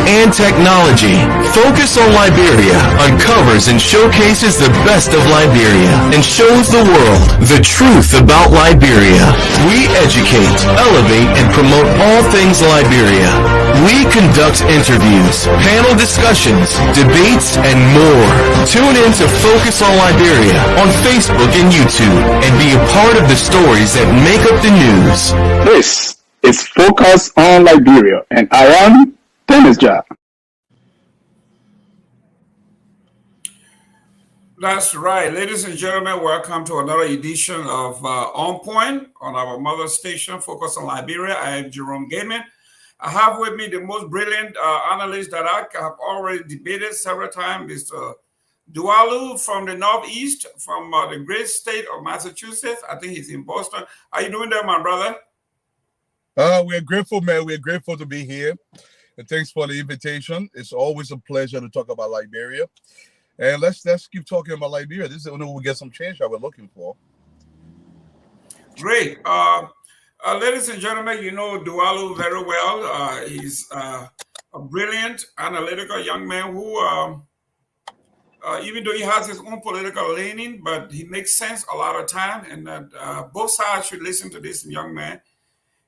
and technology. Focus on Liberia uncovers and showcases the best of Liberia and shows the world the truth about Liberia. We educate, elevate, and promote all things Liberia. We conduct interviews, panel discussions, debates, and more. Tune in to Focus on Liberia on Facebook and YouTube and be a part of the stories that make up the news. This is Focus on Liberia, and I am Dennis Jar. That's right. Ladies and gentlemen, welcome to another edition of On Point on our mother station, Focus on Liberia. I am Jerome Gaiman. I have with me the most brilliant analyst that I have already debated several times, Mr. Dualu from the Northeast, from the great state of Massachusetts. I think he's in Boston. How you doing there, my brother? We're grateful, man. We're grateful to be here. And thanks for the invitation. It's always a pleasure to talk about Liberia. And let's keep talking about Liberia. This is when we get some change that we're looking for. Great. Ladies and gentlemen, you know Dualu very well. He's a brilliant, analytical young man who, even though he has his own political leaning, but he makes sense a lot of time. And both sides should listen to this young man.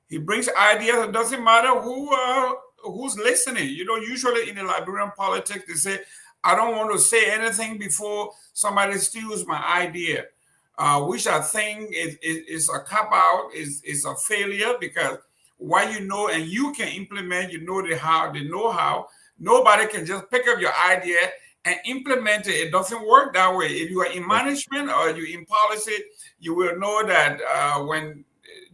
He brings ideas. It doesn't matter who's listening. You know, usually in the Liberian politics, they say, I don't want to say anything before somebody steals my idea, which I think is a cop-out, is a failure, because what you know and you can implement, you know the know-how. Nobody can just pick up your idea and implement it. It doesn't work that way. If you are in management or you in policy, you will know that when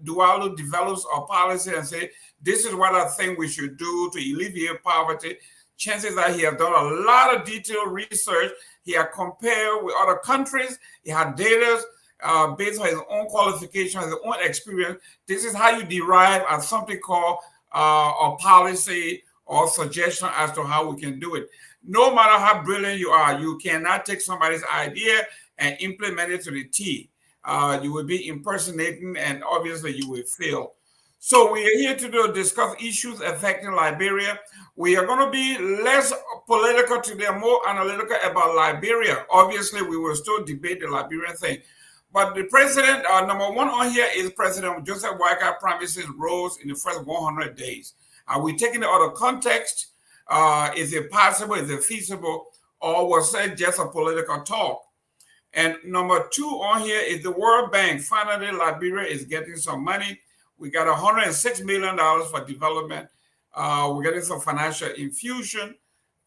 Dualu develops a policy and say, this is what I think we should do to alleviate poverty, chances are he has done a lot of detailed research. He has compared with other countries. He had data based on his own qualification, his own experience. This is how you derive at something called a policy or suggestion as to how we can do it. No matter how brilliant you are, you cannot take somebody's idea and implement it to the T. You will be impersonating, and obviously you will fail. So we are here to discuss issues affecting Liberia. We are going to be less political today, more analytical about Liberia. Obviously, we will still debate the Liberian thing. But the president, number one on here is President Joseph Boakai promises rose in the first 100 days. Are we taking it out of context? Is it possible? Is it feasible? Or was it just a political talk? And number two on here is the World Bank. Finally, Liberia is getting some money. We got $106 million for development. We're getting some financial infusion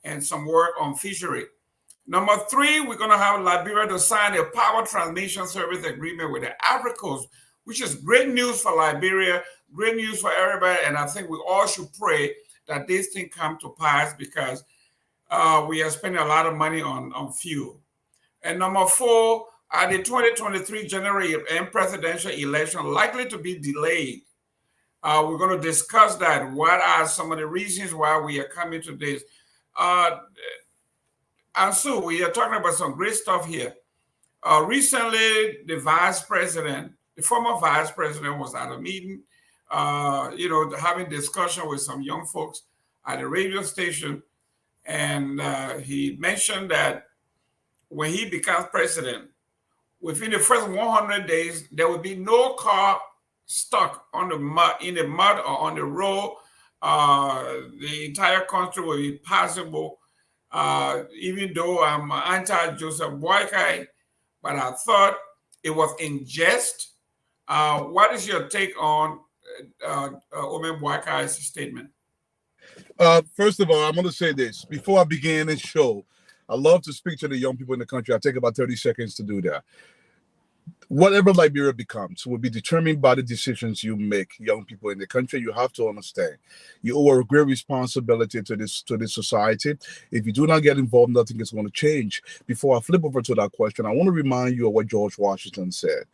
and some work on fishery. Number three, we're going to have Liberia to sign a power transmission service agreement with the Ivory Coast, which is great news for Liberia, great news for everybody. And I think we all should pray that this thing come to pass, because we are spending a lot of money on fuel. And number four, the 2023 general and presidential election likely to be delayed. We're going to discuss that. What are some of the reasons why we are coming to this? And so we are talking about some great stuff here. Recently, the former vice president was at a meeting, having discussion with some young folks at a radio station. And he mentioned that when he becomes president, within the first 100 days, there will be no car stuck on the mud, in the mud or on the road. The entire country will be passable. Even though I'm anti-Joseph Boakai, but I thought it was in jest. What is your take on Omen Boakai's statement? First of all, I'm going to say this. Before I begin this show, I love to speak to the young people in the country. I take about 30 seconds to do that. Whatever Liberia becomes will be determined by the decisions you make, young people in the country. You have to understand, you owe a great responsibility to this society. If you do not get involved, nothing is going to change. Before I flip over to that question, I want to remind you of what George Washington said.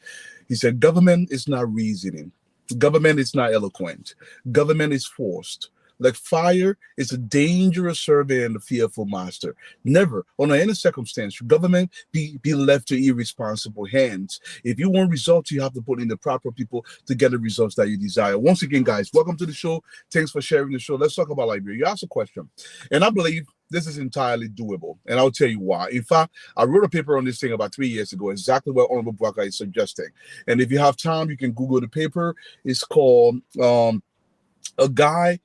He said, government is not reasoning. Government is not eloquent. Government is forced. Like fire is a dangerous servant and a fearful master. Never, under any circumstance, should government be left to irresponsible hands. If you want results, you have to put in the proper people to get the results that you desire. Once again, guys, welcome to the show. Thanks for sharing the show. Let's talk about Liberia. You asked a question, and I believe this is entirely doable, and I'll tell you why. In fact, I wrote a paper on this thing about 3 years ago, exactly what Honorable Boakai is suggesting. And if you have time, you can Google the paper. It's called A Guide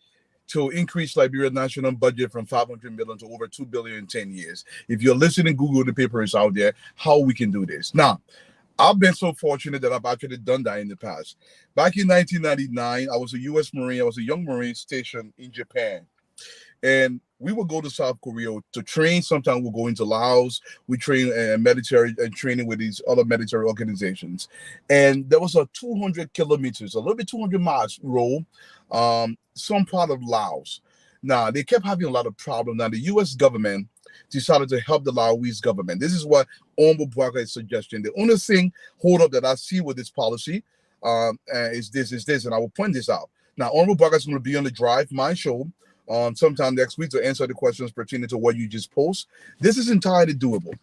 to Increase Liberia's National Budget from 500 million to over 2 billion in 10 years. If you're listening, Google the paper is out there, how we can do this. Now, I've been so fortunate that I've actually done that in the past. Back in 1999, I was a U.S. Marine. I was a young Marine stationed in Japan. And we would go to South Korea to train. Sometimes we'll go into Laos. We train military and training with these other military organizations. And there was a 200 kilometers, a little bit 200 miles road, some part of Laos. Now, they kept having a lot of problems. Now, the U.S. government decided to help the Laoese government. This is what Honorable Boakai is suggesting. The only thing hold up that I see with this policy is this, and I will point this out. Now, Honorable Boakai is going to be on the Drive, my show, sometime next week to answer the questions pertaining to what you just posed. This is entirely doable.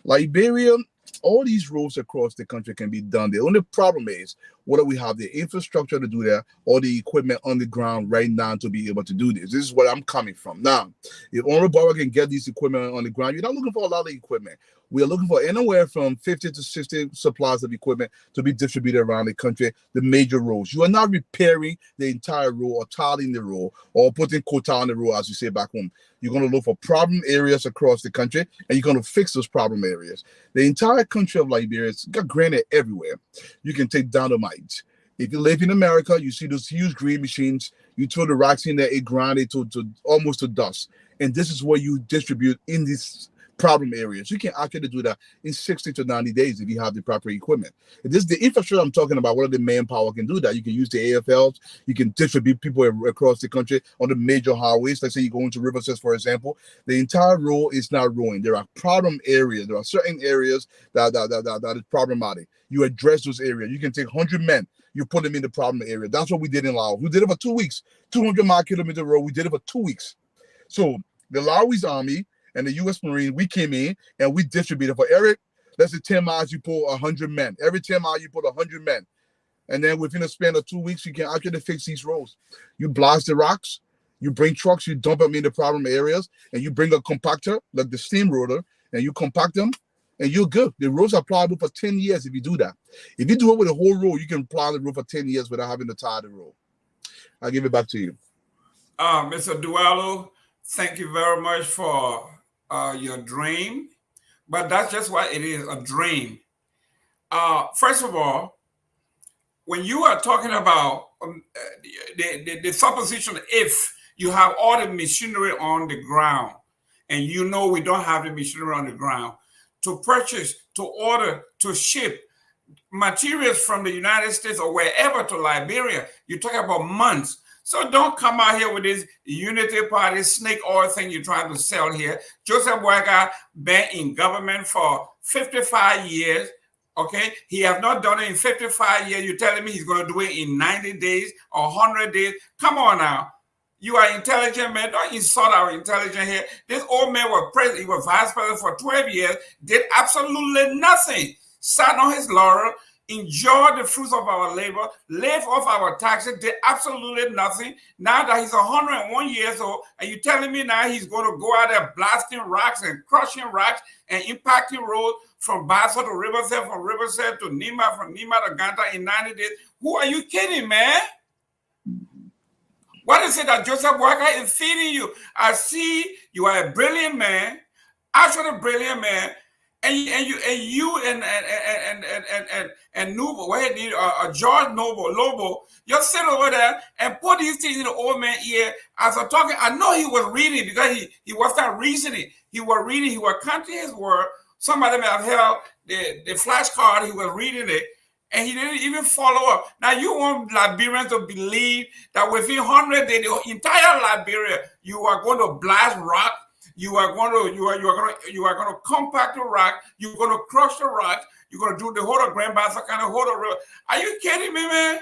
Liberia, all these roads across the country can be done. The only problem is whether we have the infrastructure to do that or the equipment on the ground right now to be able to do this. This is where I'm coming from. Now, if Honorable Boakai can get these equipment on the ground, you're not looking for a lot of equipment. We are looking for anywhere from 50 to 60 supplies of equipment to be distributed around the country, the major roads. You are not repairing the entire road or tiling the road or putting quota on the road, as you say back home. You're going to look for problem areas across the country, and you're going to fix those problem areas. The entire country of Liberia has got granite everywhere. You can take dynamite. If you live in America, you see those huge green machines. You throw the rocks in there, it grind it to almost to dust. And this is what you distribute in these problem areas. You can actually do that in 60 to 90 days if you have the proper equipment. This is the infrastructure I'm talking about. Whether the manpower can do that. You can use the AFLs. You can distribute people across the country on the major highways. Let's say you go into Riverside, for example. The entire road is not ruined. There are problem areas. There are certain areas that is problematic. You address those areas. You can take 100 men. You put them in the problem area. That's what we did in Laos. We did it for 2 weeks. 200-mile kilometer road. We did it for 2 weeks. So the Laois army and the U.S. Marine, we came in and we distributed for Eric. Let's say 10 miles, you pull 100 men. Every 10 miles, you put 100 men. And then within a span of 2 weeks, you can actually fix these roads. You blast the rocks, you bring trucks, you dump them in the problem areas, and you bring a compactor, like the steamroller, and you compact them, and you're good. The roads are pliable for 10 years if you do that. If you do it with a whole road, you can plow the road for 10 years without having to tie the road. I'll give it back to you. Mr. Dualo, thank you very much for your dream, but that's just what it is, a dream. First of all, when you are talking about the supposition, if you have all the machinery on the ground, and you know we don't have the machinery on the ground, to purchase, to order, to ship materials from the United States or wherever to Liberia, you're talking about months. So don't come out here with this unity party snake oil thing you're trying to sell here. Joseph Boakai been in government for 55 years. Okay, he have not done it in 55 years. You're telling me he's going to do it in 90 days or 100 days? Come on now. You are intelligent, man. Don't insult our intelligence here. This old man was president. He was vice president for 12 years. Did absolutely nothing. Sat on his laurel. Enjoy the fruits of our labor, live off our taxes, did absolutely nothing. Now that he's 101 years old, and you're telling me now he's going to go out there blasting rocks and crushing rocks and impacting roads from Basso to Riverside, from Riverside to Nima, from Nima to Ganta in 90 days. Who are you kidding, man? What is it that Joseph Boakai is feeding you? I see you are a brilliant man, actually a brilliant man. And Noble, George Lobo, you're sitting over there and put these things in the old man's ear. As I'm talking, I know he was reading because he was not reasoning. He was reading, he was counting his word. Some of them have held the flashcard, he was reading it, and he didn't even follow up. Now you want Liberians to believe that within 100 days, the entire Liberia, you are going to blast rock. You are going to compact the rock. You're going to crush the rock. You're going to do the whole of Grand Bassa kind of whole of river. Are you kidding me, man?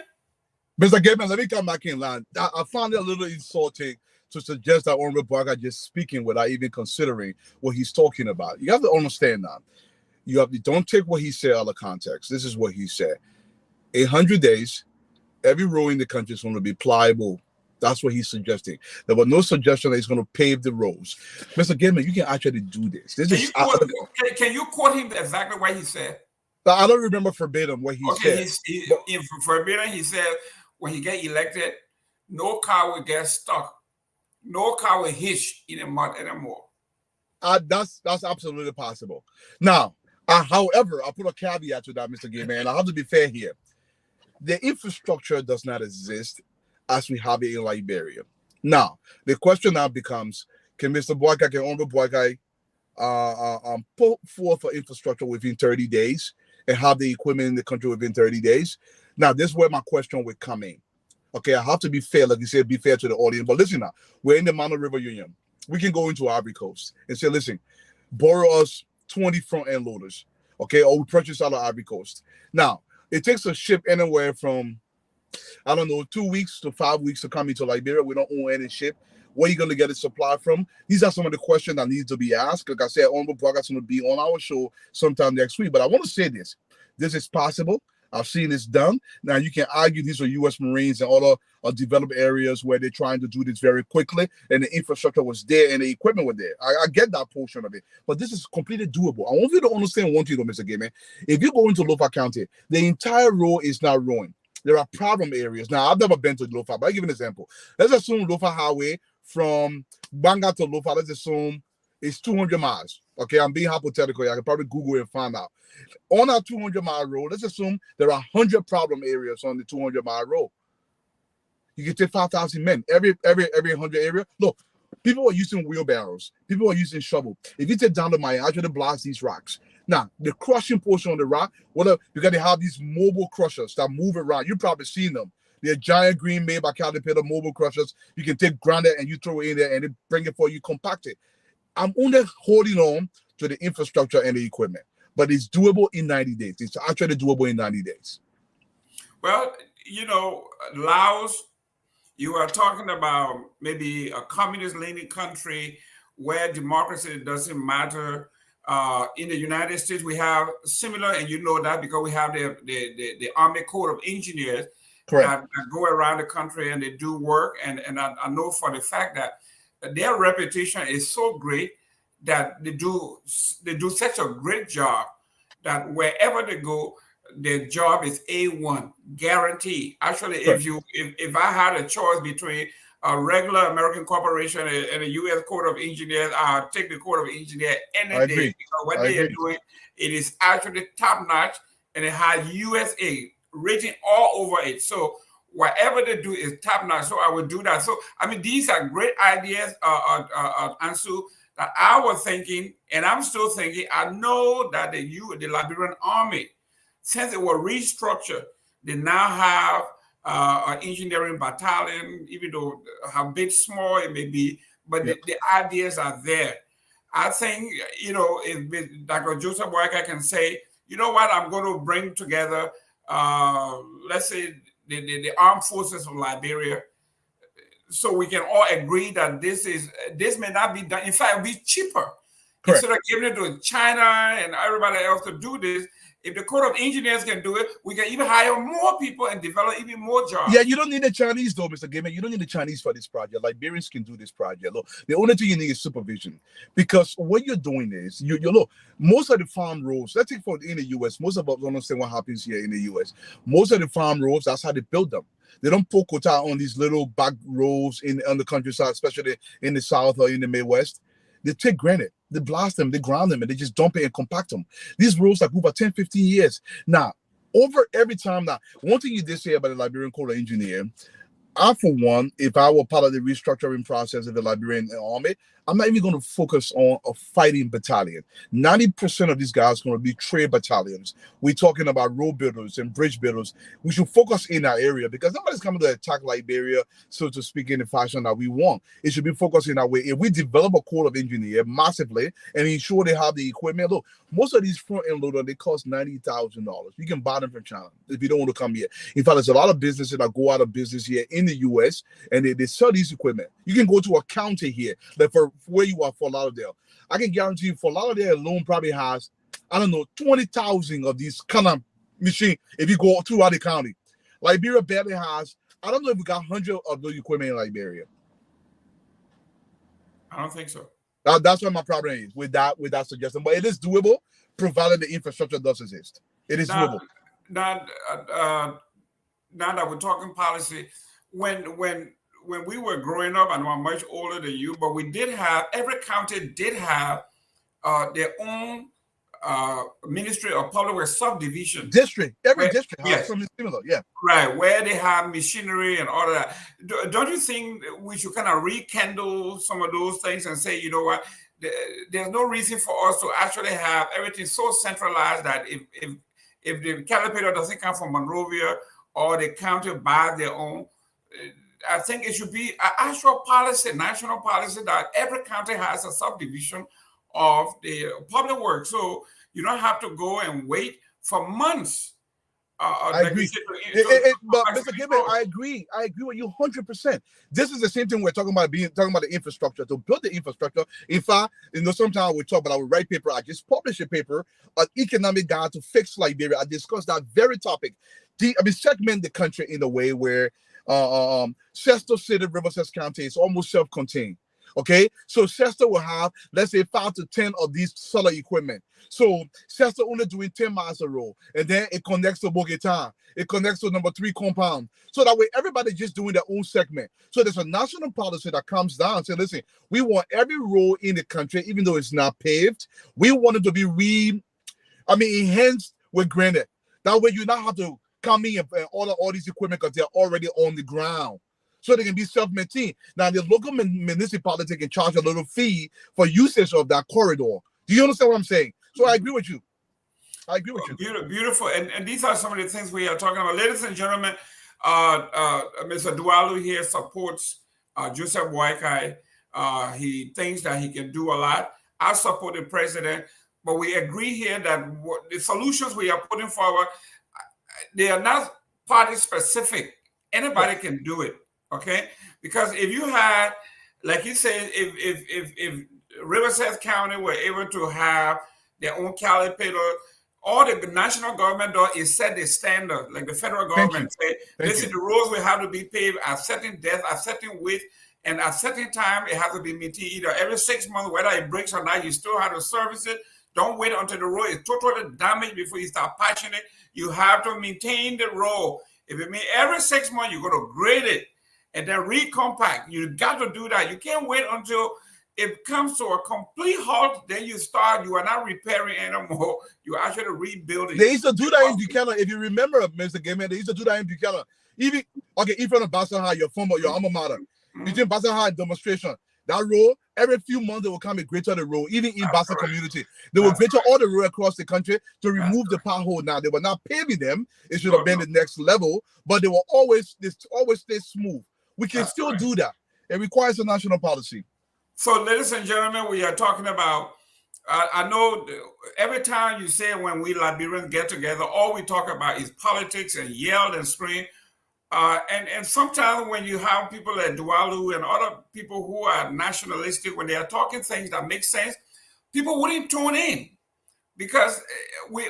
Mr. Gateman, let me come back in line. I found it a little insulting to suggest that Honorable Boakai just speaking without even considering what he's talking about. You have to understand that. Don't take what he said out of context. This is what he said. 100 days, every road in the country is going to be pliable. That's what he's suggesting. There was no suggestion that he's going to pave the roads. Mr. Gateman, you can actually do this. Can you quote him exactly what he said? I don't remember verbatim what he said. In verbatim, he said when he get elected, no car will get stuck. No car will hitch in the mud anymore. That's absolutely possible. Now, however, I'll put a caveat to that, Mr. Gateman, and I have to be fair here. The infrastructure does not exist as we have it in Liberia. Now, the question now becomes, can Honorable Boakai put forth an infrastructure within 30 days and have the equipment in the country within 30 days? Now, this is where my question would come in. Okay, I have to be fair, like you said, be fair to the audience. But listen now, we're in the Mono River Union. We can go into Ivory Coast and say, listen, borrow us 20 front-end loaders, okay, or we purchase out of Ivory Coast. Now, it takes a ship anywhere from, 2 weeks to 5 weeks to come into Liberia. We don't own any ship. Where are you going to get a supply from? These are some of the questions that need to be asked. Like I said, Honorable Boakai is going to be on our show sometime next week. But I want to say this. This is possible. I've seen this done. Now, you can argue these are U.S. Marines and other developed areas where they're trying to do this very quickly, and the infrastructure was there and the equipment was there. I get that portion of it, but this is completely doable. I want you to understand one thing, though, Mr. Gateman. If you go into Lofa County, the entire road is not ruined. There are problem areas. Now, I've never been to Lofa, but I'll give you an example. Let's assume Lofa Highway from Banga to Lofa, let's assume it's 200 miles. Okay, I'm being hypothetical. I can probably Google it and find out. On our 200-mile road, let's assume there are 100 problem areas on the 200-mile road. You can take 5,000 men every 100 area. Look, people are using wheelbarrows. People are using shovel. If you take down the mine, actually blast these rocks. Now, the crushing portion of the rock, you got to have these mobile crushers that move around. You've probably seen them. They're giant green made by Caterpillar mobile crushers. You can take granite and you throw it in there and they bring it for you, compact it. I'm only holding on to the infrastructure and the equipment, but it's doable in 90 days. It's actually doable in 90 days. Well, Laos, you are talking about maybe a communist-leaning country where democracy doesn't matter. In the United States, we have similar, and you know that because we have the Army Corps of Engineers that go around the country and they do work. And I know for the fact that their reputation is so great that they do such a great job that wherever they go, their job is A1, guaranteed. Actually, if I had a choice between a regular American corporation and a U.S. Corps of Engineers, I'll take the Corps of Engineers any day because what they are doing, it is actually top notch and it has USA rating all over it. So whatever they do is top notch. So I would do that. So I mean, these are great ideas, Ansu, that I was thinking, and I'm still thinking. I know that the Liberian Army, since it was restructured, they now have an engineering battalion, even though how big, small it may be, but the ideas are there. I think, if Dr. Joseph Boakai can say, you know what, I'm going to bring together, let's say, the armed forces of Liberia, so we can all agree that this may not be done. In fact, it'll be cheaper. Correct. Instead of giving it to China and everybody else to do this. If the Corps of Engineers can do it, we can even hire more people and develop even more jobs. Yeah, you don't need the Chinese though, Mr. Gateman. You don't need the Chinese for this project. Liberians can do this project. Look, the only thing you need is supervision. Because what you're doing is, you look, most of the farm roads, let's take for in the U.S., most of us don't understand what happens here in the U.S. Most of the farm roads, that's how they build them. They don't put quota on these little back roads on the countryside, especially in the South or in the Midwest. They take granite, they blast them, they ground them, and they just dump it and compact them. These roads are good for 10, 15 years. Now, over every time now, one thing you did say about the Liberian Corps of Engineer, I, for one, if I were part of the restructuring process of the Liberian army, I'm not even going to focus on a fighting battalion. 90% of these guys are going to be trade battalions. We're talking about road builders and bridge builders. We should focus in that area because nobody's coming to attack Liberia, so to speak, in the fashion that we want. It should be focused in that way. If we develop a corps of engineers massively and ensure they have the equipment, look, most of these front-end loaders, they cost $90,000. You can buy them from China if you don't want to come here. In fact, there's a lot of businesses that go out of business here in the U.S. and they sell these equipment. You can go to a county here, like for where you are, for Lauderdale. I can guarantee you, for Lauderdale alone probably has, I don't know, 20,000 of these kind of machines if you go throughout the county. Liberia barely has, I don't know if we got 100 of those equipment in Liberia. I don't think so. That's what my problem is with that suggestion. But it is doable, provided the infrastructure does exist. It is doable. Now that we're talking policy, when we were growing up, and I'm much older than you, but we did have, every county did have their own Ministry of Public Works subdivision. District. Every district has something similar, yeah. Right, where they have machinery and all of that. Don't you think we should kind of rekindle some of those things and say, you know what, there's no reason for us to actually have everything so centralized that if the calibrator doesn't come from Monrovia or the county buys their own, I think it should be an actual policy, national policy, that every county has a subdivision of the public works. So you don't have to go and wait for months. I agree. But Mr. Gibbon, I agree with you 100%. This is the same thing we're talking about the infrastructure. To build the infrastructure, in fact, sometimes we talk about, I would write paper. I just published a paper, an economic guide to fix Liberia. I discussed that very topic. Segment the country in a way where Chester City, Riverside County is almost self-contained. Okay, so Chester will have, let's say, 5 to 10 of these solar equipment. So Chester only doing 10 miles a row, and then it connects to Boakai. It connects to number 3 compound. So that way, everybody just doing their own segment. So there's a national policy that comes down and says, listen, we want every road in the country, even though it's not paved, we want it to be enhanced with granite. That way, you not have to come in and order all these equipment because they're already on the ground. So they can be self-maintained. Now, the local municipality can charge a little fee for usage of that corridor. Do you understand what I'm saying? So I agree with you. Beautiful. And these are some of the things we are talking about. Ladies and gentlemen, Mr. Dualu here supports Joseph Boakai. He thinks that he can do a lot. I support the president, but we agree here that the solutions we are putting forward, they are not party specific. Anybody can do it. Okay, because if you had, like he said, if Riverside County were able to have their own calibrator, all the national government does is set the standard, like the federal government say, listen, the roads will have to be paved at certain depth, at certain width, and at certain time it has to be maintained either every 6 months, whether it breaks or not, you still have to service it. Don't wait until the road is totally damaged before you start patching it. You have to maintain the road. If it means every 6 months, you're going to grade it and then recompact. You got to do that. You can't wait until it comes to a complete halt. Then you are not repairing anymore. You're actually rebuilding. They used to do that in Buchanan. If you remember, Mr. Gaiman, they used to do that in Buchanan. Even in front of Boston High, your alma mater. Between Boston High and demonstration, that road, every few months they will come and greater the road, even in Boston community. They will greater all the road across the country to remove the pothole. Now they were not paving them. It should have been the next level, but they will always stay smooth. We can still do that. It requires a national policy. So, ladies and gentlemen, we are talking about, I know every time you say when we Liberians get together, all we talk about is politics and yell and scream. And sometimes when you have people like Dualu and other people who are nationalistic, when they are talking things that make sense, people wouldn't tune in because we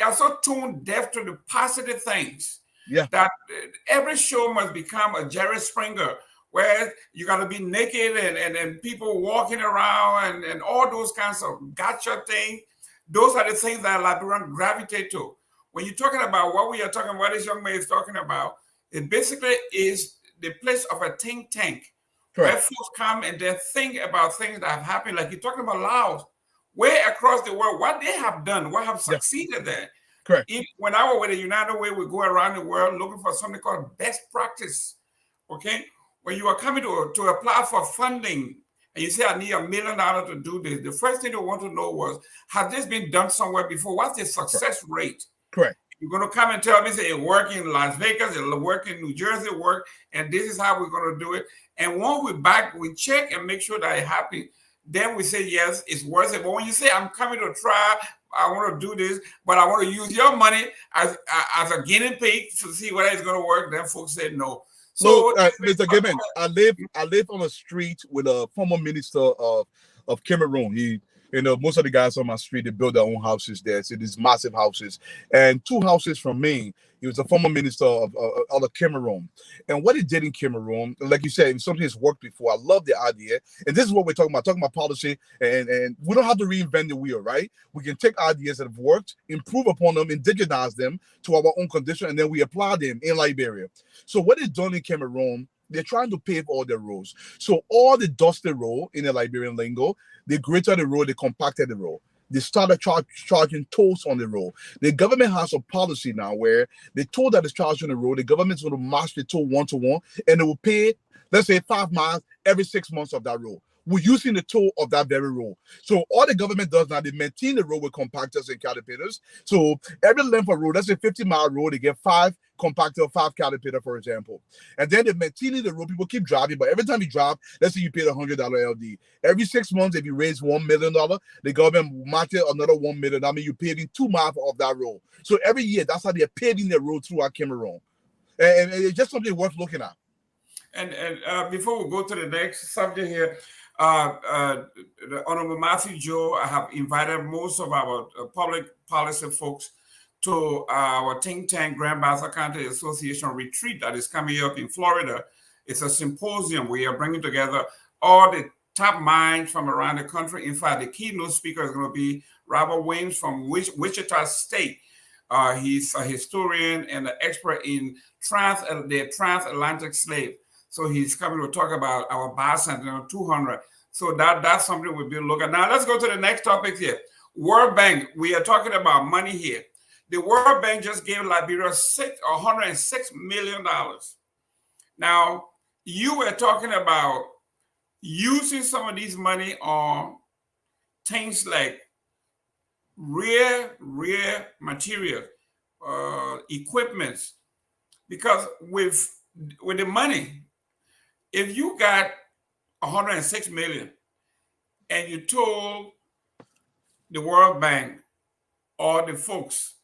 are so tuned deaf to the positive things. Yeah. That every show must become a Jerry Springer, where you got to be naked and people walking around and all those kinds of gotcha things. Those are the things that Liberians gravitate to. When you're talking about what we are talking about, what this young man is talking about, it basically is the place of a think tank. Correct. Where folks come and they think about things that have happened. Like you're talking about Laos, way across the world, what they have done, what have succeeded there. Correct. When I was with the United Way, we go around the world looking for something called best practice. Okay, when you are coming to apply for funding and you say, I need $1 million to do this, the first thing they want to know was, has this been done somewhere before? What's the success rate? Correct. You're going to come and tell me, say, it worked in Las Vegas, it worked in New Jersey, it worked, and this is how we're going to do it. And when we're back, we check and make sure that it's happy. Then we say, yes, it's worth it. But when you say, I'm coming to try, I want to do this, but I want to use your money as a guinea pig to see whether it's going to work, then folks say no. So, Mr. Gibbon, I live on a street with a former minister of Cameroon. Most of the guys on my street, they build their own houses there. So these massive houses. And 2 houses from me, he was a former minister of Cameroon. And what he did in Cameroon, like you said, something has worked before. I love the idea. And this is what we're talking about policy. And we don't have to reinvent the wheel, right? We can take ideas that have worked, improve upon them, indigenize them to our own condition, and then we apply them in Liberia. So what is done in Cameroon, they're trying to pave all the roads. So all the dusty road in the Liberian lingo, they gritted the road, they compacted the road. They started charging tolls on the road. The government has a policy now where they told that it's charging the road. The government's going to match the toll 1-to-1, and they will pay, let's say, 5 miles every 6 months of that road. We're using the toll of that very road. So all the government does now, they maintain the road with compactors and caterpillars. So every length of road, let's say 50-mile road, they get 5 compactor, 5 caterpillar, for example. And then they're maintaining the road. People keep driving, but every time you drive, let's say you pay $100 LD. Every 6 months, if you raise $1 million, the government matches another $1 million. I mean, you're paving 2 miles of that road. So every year, that's how they're paving the road throughout Cameroon. And it's just something worth looking at. And before we go to the next subject here, the Honorable Matthew Joe, I have invited most of our public policy folks to our think tank Grand Bassa County Association retreat that is coming up in Florida. It's a symposium. We are bringing together all the top minds from around the country. In fact, the keynote speaker is going to be Robert Williams from Wichita State. He's a historian and an expert in the transatlantic slave. So he's coming to talk about our bicentennial 200. So that's something we'll be looking at. Now let's go to the next topic here. World Bank. We are talking about money here. The World Bank just gave Liberia $106 million. Now, you were talking about using some of these money on things like rare material, equipment, because with the money, if you got $106 million and you told the World Bank or the folks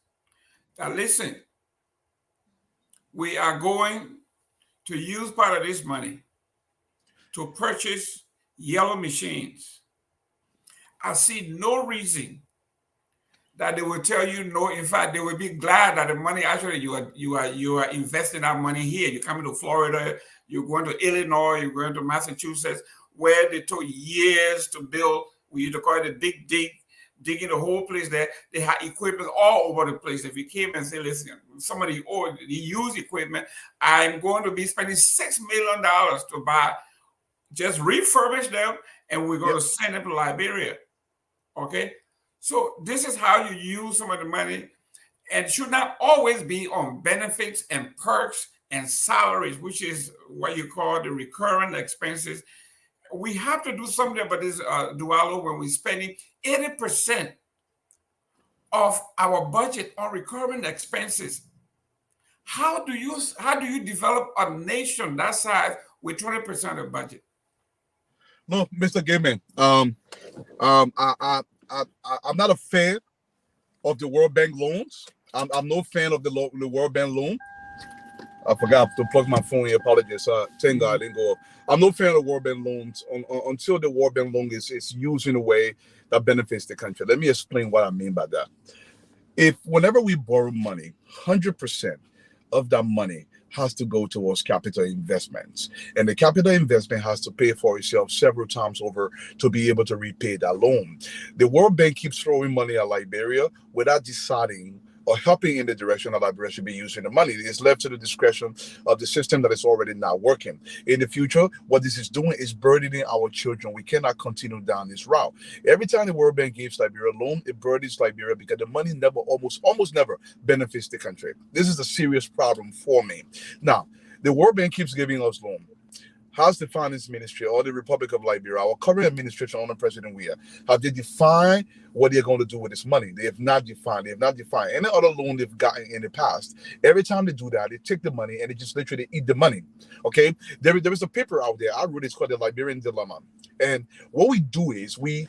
that, listen, we are going to use part of this money to purchase yellow machines, I see no reason that they will tell you no. In fact, they will be glad that the money actually you are investing that money here. You're coming to Florida, you're going to Illinois, you're going to Massachusetts, where they took years to build. We used to call it a big dig, digging the whole place there. They had equipment all over the place. If you came and say, listen, somebody the used equipment, I'm going to be spending $6 million to buy, just refurbish them, and we're going to send them to Liberia. Okay? So this is how you use some of the money, and should not always be on benefits and perks and salaries, which is what you call the recurrent expenses. We have to do something about this, Dualo, when we're spending 80% of our budget on recurrent expenses. How do you develop a nation that size with 20% of budget? No, Mr. Gaiman, I'm not a fan of the World Bank loans. I'm no fan of the World Bank loan. I forgot to plug my phone here. Apologies. Thank God I didn't go. I'm no fan of World Bank loans until the World Bank loan is used in a way that benefits the country. Let me explain what I mean by that. Whenever we borrow money, 100% of that money has to go towards capital investments. And the capital investment has to pay for itself several times over to be able to repay that loan. The World Bank keeps throwing money at Liberia without deciding or helping in the direction that Liberia should be using the money. It's left to the discretion of the system that is already not working. In the future, what this is doing is burdening our children. We cannot continue down this route. Every time the World Bank gives Liberia a loan, it burdens Liberia because the money never, almost never benefits the country. This is a serious problem for me. Now, the World Bank keeps giving us loan. Has the Finance Ministry or the Republic of Liberia, our current administration under President Weah, have they defined what they're going to do with this money? They have not defined. They have not defined any other loan they've gotten in the past. Every time they do that, they take the money and they just literally eat the money. Okay, there is a paper out there I wrote. It's called the Liberian Dilemma. And what we do is we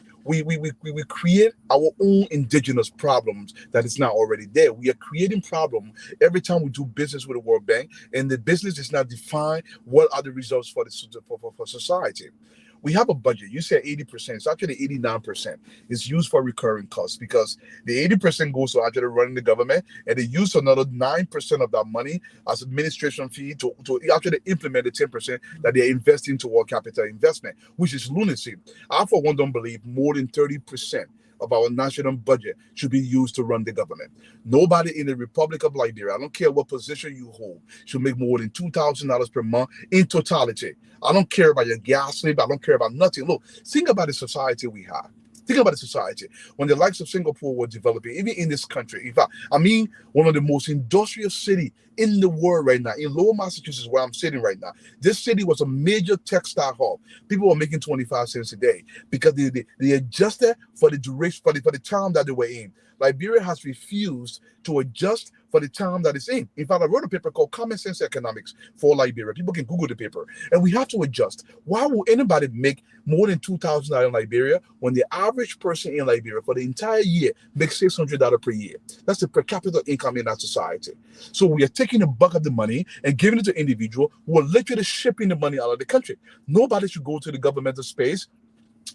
create our own indigenous problems that is not already there. We are creating problems every time we do business with the World Bank, and the business is not defined what are the results for society. We have a budget. You said 80%. It's actually 89%. It's used for recurring costs because the 80% goes to actually running the government, and they use another 9% of that money as administration fee to actually implement the 10% that they're investing toward capital investment, which is lunacy. I, for one, don't believe more than 30% of our national budget should be used to run the government. Nobody in the Republic of Liberia, I don't care what position you hold, should make more than $2,000 per month in totality. I don't care about your gas slip. I don't care about nothing. Look, think about the society we have. Think about the society. When the likes of Singapore were developing, even in this country, in fact, I mean, one of the most industrial cities in the world right now, in Lowell, Massachusetts, where I'm sitting right now, this city was a major textile hub. People were making 25 cents a day because they adjusted for the duration, for the time that they were in. Liberia has refused to adjust for the time that it's in. In fact, I wrote a paper called Common Sense Economics for Liberia. People can Google the paper. And we have to adjust. Why will anybody make more than $2,000 in Liberia when the average person in Liberia for the entire year makes $600 per year? That's the per capita income in that society. So we are taking a buck of the money and giving it to individuals who are literally shipping the money out of the country. Nobody should go to the governmental space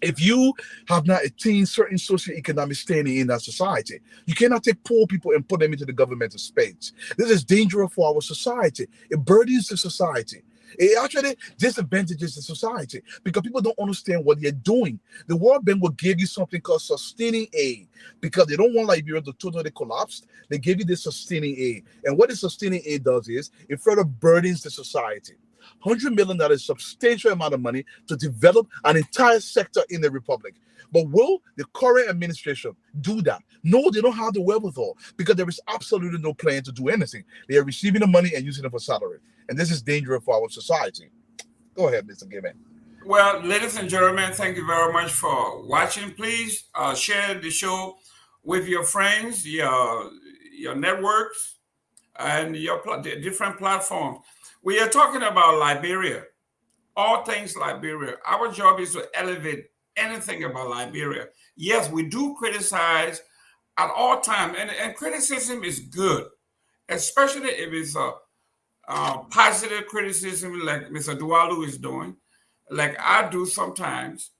if you have not attained certain socioeconomic standing in that society. You cannot take poor people and put them into the governmental space. This is dangerous for our society. It burdens the society. It actually disadvantages the society because people don't understand what they're doing. The World Bank will give you something called sustaining aid because they don't want Liberia to totally collapse. They give you this sustaining aid. And what the sustaining aid does is it further burdens the society. $100 million is a substantial amount of money to develop an entire sector in the Republic. But will the current administration do that? No, they don't have the wherewithal because there is absolutely no plan to do anything. They are receiving the money and using it for salary. And this is dangerous for our society. Go ahead, Mr. Given. Well, ladies and gentlemen, thank you very much for watching. Please share the show with your friends, your networks, and your different platforms. We are talking about Liberia, all things Liberia. Our job is to elevate anything about Liberia. Yes, we do criticize at all times, and criticism is good, especially if it's a positive criticism like Mr. Dualu is doing, like I do sometimes.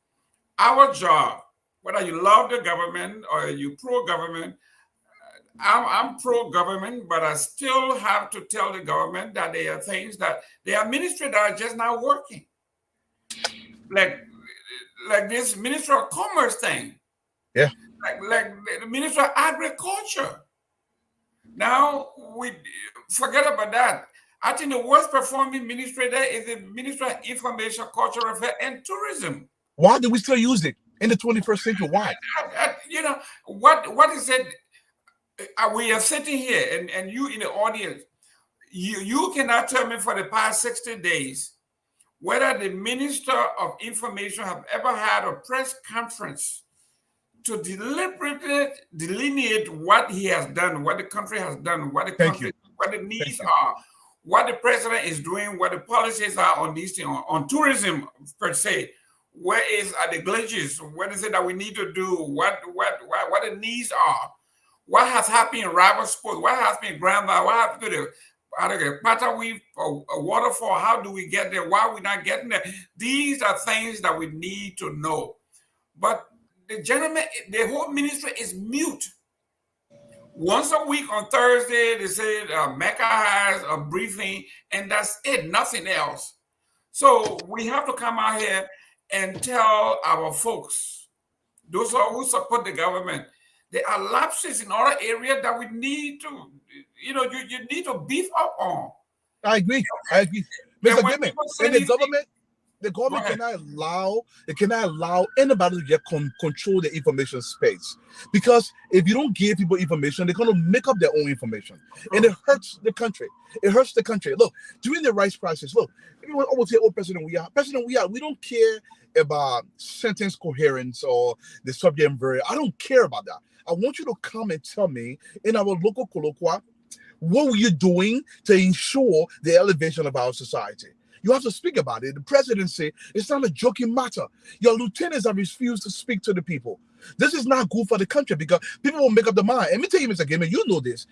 Our job, whether you love the government or you pro-government, I'm pro-government, but I still have to tell the government that there are things that the administration that are just not working. Like this Minister of Commerce thing. Yeah. Like the Minister of Agriculture. Now we forget about that. I think the worst performing ministry there is the Minister of Information, Cultural Affairs, and Tourism. Why do we still use it in the 21st century? Why? You know, what is it? We are sitting here, and you in the audience, you cannot tell me for the past 60 days whether the Minister of Information have ever had a press conference to deliberately delineate what he has done, what the country has done, what the needs are, what the president is doing, what the policies are on these things, on tourism per se. Where are the glitches? What is it that we need to do? What the needs are? What has happened in rival sports? What has been in Grand Valley? What happened to the Pataweave waterfall? How do we get there? Why are we not getting there? These are things that we need to know. But the gentleman, the whole ministry is mute. Once a week on Thursday, they say Mecca has a briefing, and that's it, nothing else. So we have to come out here and tell our folks, those who support the government, There are lapses in other areas that we need to, you need to beef up on. I agree. Mr. Gimme, and the government cannot allow anybody to get control the information space, because if you don't give people information, they're going to make up their own information, and it hurts the country. Look, during the rights crisis, look, everyone always say, "Oh, President, we are." We don't care about sentence coherence or the subject verb. I don't care about that. I want you to come and tell me in our local colloquia, what were you doing to ensure the elevation of our society? You have to speak about it. The presidency, it's not a joking matter. Your lieutenants have refused to speak to the people. This is not good for the country, because people will make up their mind. And let me tell you, Mr. Gamer, you know this.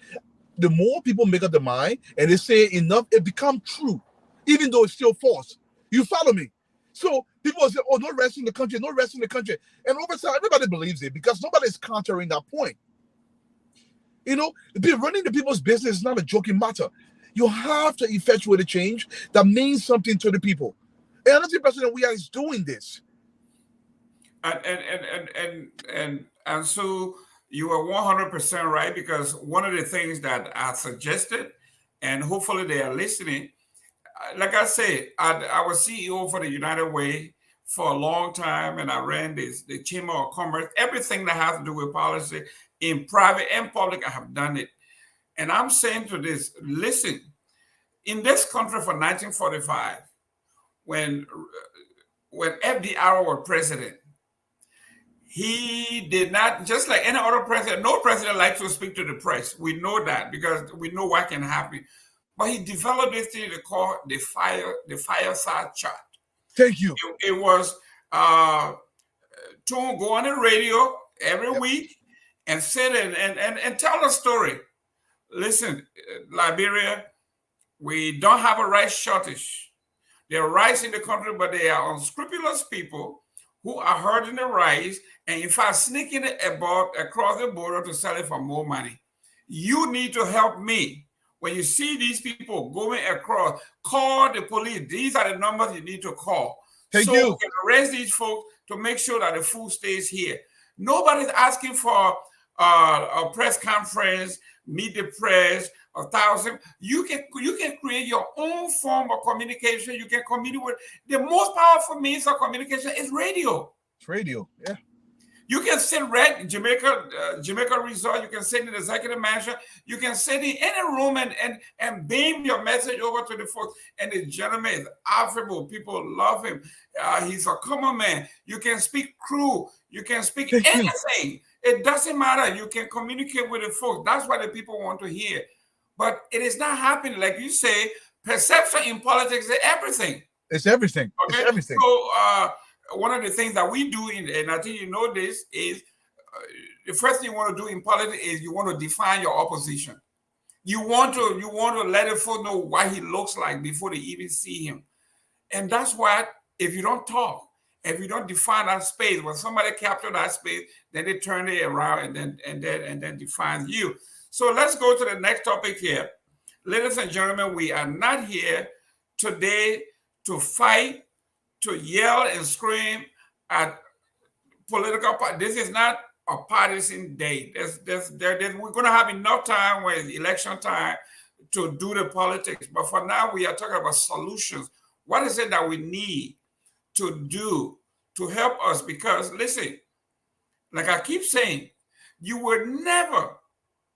The more people make up their mind and they say enough, it becomes true, even though it's still false. You follow me? So people will say, "Oh, no rest in the country, no rest in the country." And over time, everybody believes it, because nobody's countering that point. Running the people's business is not a joking matter. You have to effectuate a change that means something to the people. And I don't think President Weah is doing this. And so you are 100% right, because one of the things that I suggested, and hopefully they are listening, like I said, I was CEO for the United Way for a long time, and I ran the Chamber of Commerce, everything that has to do with policy in private and public, I have done it. And I'm saying to this, listen, in this country for 1945, when FDR was president, he did not, just like any other president, no president likes to speak to the press. We know that, because we know what can happen. But he developed this thing they call the fireside chat. Thank you. It was to go on the radio every week and sit and tell a story. Listen, Liberia, we don't have a rice shortage. There are rice in the country, but they are unscrupulous people who are hurting the rice and, in fact, sneaking it across the border to sell it for more money. You need to help me. When you see these people going across, call the police. These are the numbers you need to call. Thank you. We can arrest these folks to make sure that the food stays here. Nobody's asking for a press conference, meet the press, 1,000. You can create your own form of communication. You can communicate with the most powerful means of communication is radio. It's radio, yeah. You can sit Jamaica Resort. You can sit in the executive mansion. You can sit in any room and beam your message over to the folks. And the gentleman is affable. People love him. He's a common man. You can speak crew. You can speak anything. It doesn't matter. You can communicate with the folks. That's what the people want to hear. But it is not happening. Like you say, perception in politics is everything. It's everything. Okay? It's everything. So, one of the things that we do, and I think you know this, is the first thing you want to do in politics is you want to define your opposition. You want to let the folk know what he looks like before they even see him. And that's why, if you don't talk, if you don't define that space, when somebody captures that space, then they turn it around and then define you. So let's go to the next topic here. Ladies and gentlemen, we are not here today to fight, to yell and scream at political parties. This is not a partisan day. We're going to have enough time when it's election time to do the politics. But for now, we are talking about solutions. What is it that we need to do to help us? Because listen, like I keep saying, you will never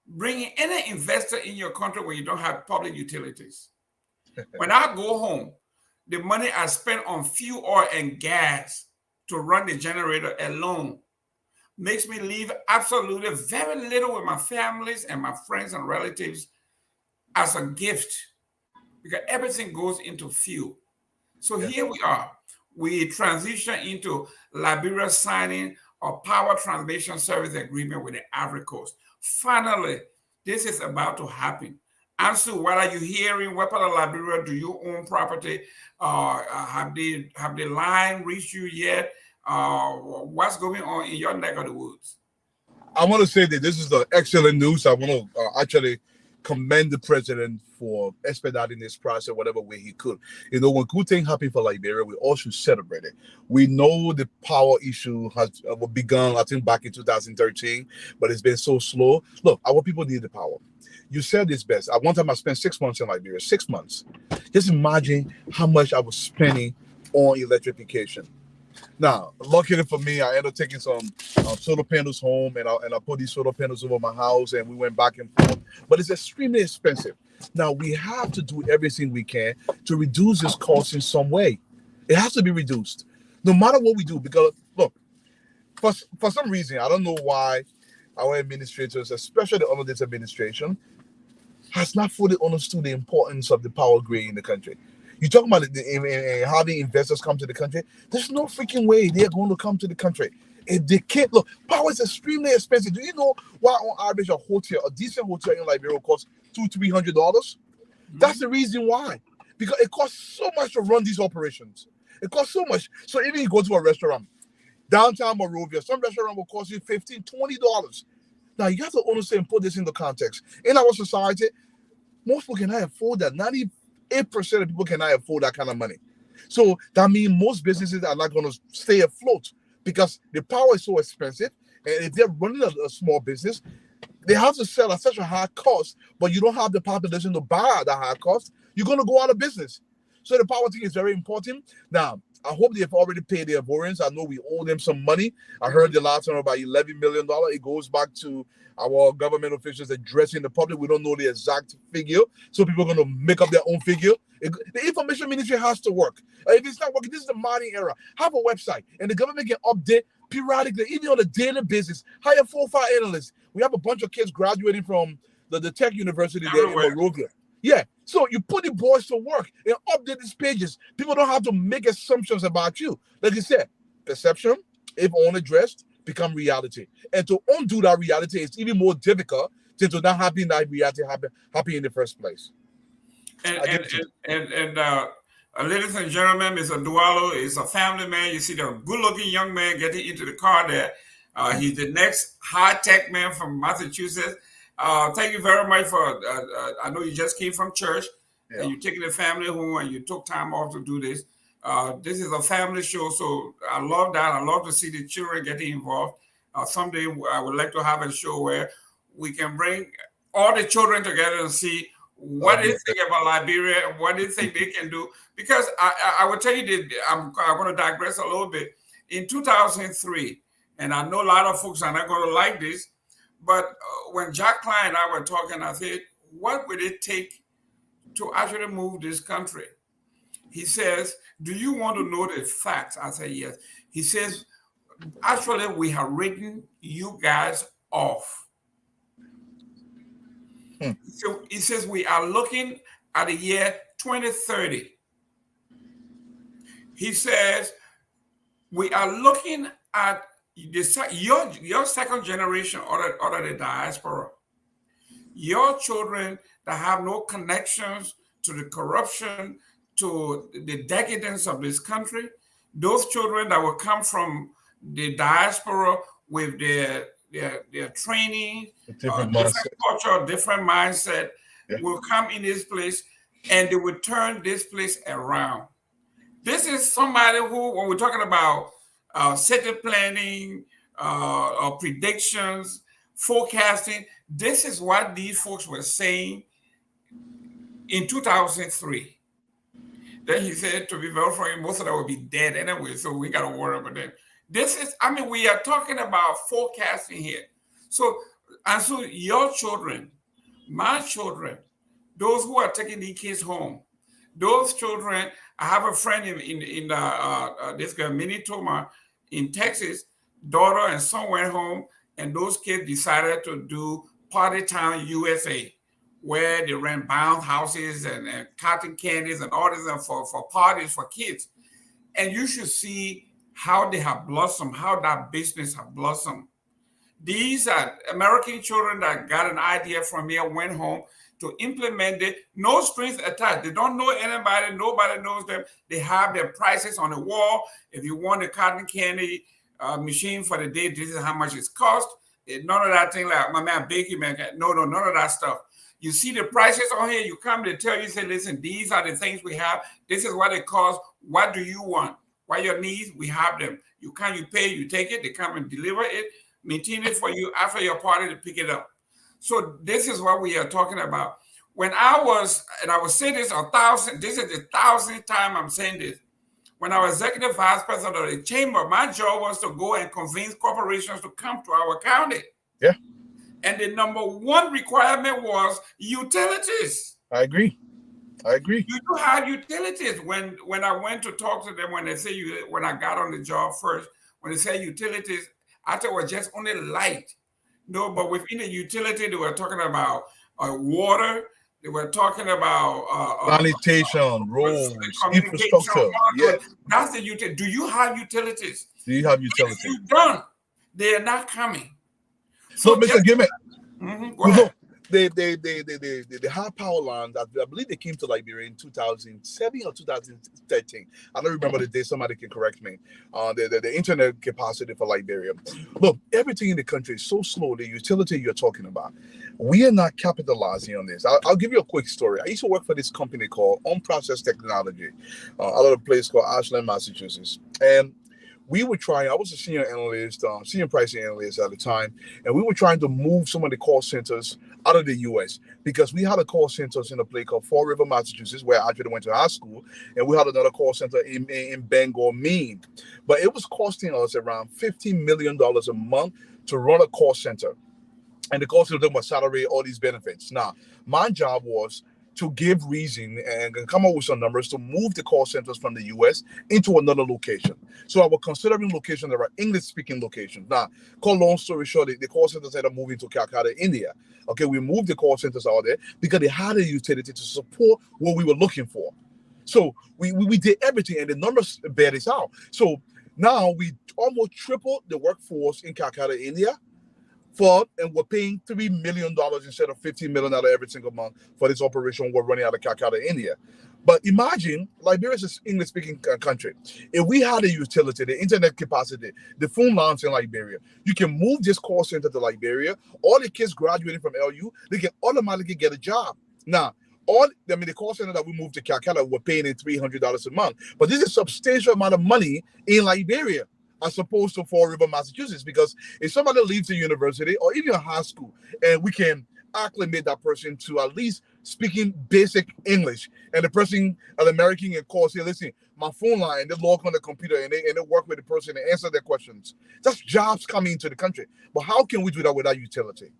bring any investor in your country when you don't have public utilities. When I go home, the money I spend on fuel, oil, and gas to run the generator alone makes me leave absolutely very little with my families and my friends and relatives as a gift, because everything goes into fuel. So here we are. We transition into Liberia signing a power transmission service agreement with the Ivory Coast. Finally, this is about to happen. Answer, what are you hearing? What part of Liberia do you own property? Have the line reached you yet? What's going on in your neck of the woods? I want to say that this is excellent news. I want to actually commend the president for expediting this process whatever way he could. You know, when good thing happened for Liberia, we all should celebrate it. We know the power issue has begun, I think, back in 2013, but it's been so slow. Look, our people need the power. You said this best. At one time, I spent 6 months in Liberia. 6 months. Just imagine how much I was spending on electrification. Now, luckily for me, I ended up taking some solar panels home, and I put these solar panels over my house, and we went back and forth. But it's extremely expensive. Now, we have to do everything we can to reduce this cost in some way. It has to be reduced, no matter what we do. Because, look, for some reason, I don't know why our administrators, especially under this administration, has not fully understood the importance of the power grid in the country. You talk about having investors come to the country. There's no freaking way they're going to come to the country. If they can't, look, power is extremely expensive. Do you know why on average a decent hotel in Liberia costs $200-300? That's the reason why. Because it costs so much to run these operations. It costs so much. So even you go to a restaurant, downtown Monrovia, some restaurant will cost you $15-20. Now you have to understand and put this into context. In our society, most people cannot afford that. 98% of people cannot afford that kind of money. So that means most businesses are not going to stay afloat because the power is so expensive. And if they're running a small business, they have to sell at such a high cost, but you don't have the population to buy at that high cost, you're going to go out of business. So the power thing is very important. Now, I hope they've already paid their Ivorians. I know we owe them some money. I heard the last time about $11 million. It goes back to our government officials addressing the public. We don't know the exact figure, so people are going to make up their own figure. The information ministry has to work. If it's not working, this is the modern era. Have a website, and the government can update periodically, even on a daily basis. Hire 4 or 5 analysts. We have a bunch of kids graduating from the tech university there in Monrovia. Yeah, so you put the boys to work and update these pages. People don't have to make assumptions about you. Like you said, perception, if unaddressed, become reality. And to undo that reality is even more difficult than to not having that reality happen in the first place. Ladies and gentlemen, Mr. Dualo is a family man. You see the good-looking young man getting into the car there. He's the next high-tech man from Massachusetts. Thank you very much for, I know you just came from church, and you're taking the family home, and you took time off to do this. This is a family show, so I love that. I love to see the children getting involved. Someday I would like to have a show where we can bring all the children together and see what they think about Liberia and what they think they can do. Because I will tell you that I'm going to digress a little bit. In 2003, and I know a lot of folks are not going to like this, but when Jack Klein and I were talking, I said, what would it take to actually move this country? He says, do you want to know the facts? I say, yes. He says, actually, we have written you guys off. So he says, we are looking at the year 2030. He says, we are looking at your second generation or the diaspora, your children that have no connections to the corruption, to the decadence of this country, those children that will come from the diaspora with their training, different culture, different mindset, will come in this place and they will turn this place around. This is somebody who, when we're talking about city planning, predictions, forecasting, this is what these folks were saying in 2003. Then he said, to be very frank, most of them will be dead anyway, so we got to worry about that. This is, I mean, we are talking about forecasting here. So your children, my children, those who are taking these kids home, those children, I have a friend in this girl, Minnie Toma, in Texas, daughter and son went home, and those kids decided to do Party Town USA, where they ran bounce houses and cotton candies and all this for parties for kids. And you should see how they have blossomed, how that business have blossomed. These are American children that got an idea from here, went home to implement it. No strings attached. They don't know anybody. Nobody knows them. They have their prices on the wall. If you want a cotton candy machine for the day, this is how much it costs. None of that thing like my man Bakey man. No, none of that stuff. You see the prices on here, you come, they tell you, say, listen, these are the things we have. This is what it costs. What do you want? What your needs? We have them. You come, you pay, you take it, they come and deliver it, maintain it for you after your party to pick it up. So this is what we are talking about. When I was saying this this is the 1,000th time I'm saying this. When I was executive vice president of the chamber, my job was to go and convince corporations to come to our county. Yeah. And the number one requirement was utilities. I agree. You do have utilities. When I went to talk to them, when they say when I got on the job first, when they say utilities, I thought it was just only light. No, but within the utility, they were talking about water. They were talking about sanitation, roads, infrastructure. Yeah. That's the utility. Do you have utilities? Do you have utilities? If you don't, they are not coming. So, Mr. Gimmick, look, the high power lines, I believe they came to Liberia in 2007 or 2013. I don't remember the day. Somebody can correct me. The internet capacity for Liberia. Look, everything in the country is so slow. The utility you're talking about, we are not capitalizing on this. I'll give you a quick story. I used to work for this company called Unprocessed Technology, out of a place called Ashland, Massachusetts, and we were trying, I was a senior analyst, senior pricing analyst at the time, and we were trying to move some of the call centers out of the U.S. because we had a call centers in a place called Fall River, Massachusetts, where I actually went to high school, and we had another call center in Bangor, Maine. But it was costing us around $15 million a month to run a call center. And the call center was salary, all these benefits. Now, my job was to give reason and come up with some numbers to move the call centers from the U.S. into another location. So I was considering locations that are English-speaking locations. Now, cut long story short, the call centers ended up moving to Calcutta, India. Okay, we moved the call centers out there because they had a utility to support what we were looking for. So we did everything, and the numbers bear this out. So now we almost tripled the workforce in Calcutta, India. And we're paying $3 million instead of $15 million every single month for this operation we're running out of Calcutta, India. But imagine, Liberia is an English-speaking country. If we had a utility, the internet capacity, the phone lines in Liberia, you can move this call center to Liberia. All the kids graduating from LU, they can automatically get a job. Now, the call center that we moved to Calcutta, we're paying in $300 a month. But this is a substantial amount of money in Liberia, as opposed to Fall River, Massachusetts, because if somebody leaves the university or even high school, and we can acclimate that person to at least speaking basic English, and the person, an American, can call, say, listen, my phone line, they log on the computer and they work with the person and answer their questions. That's jobs coming into the country. But how can we do that without utility?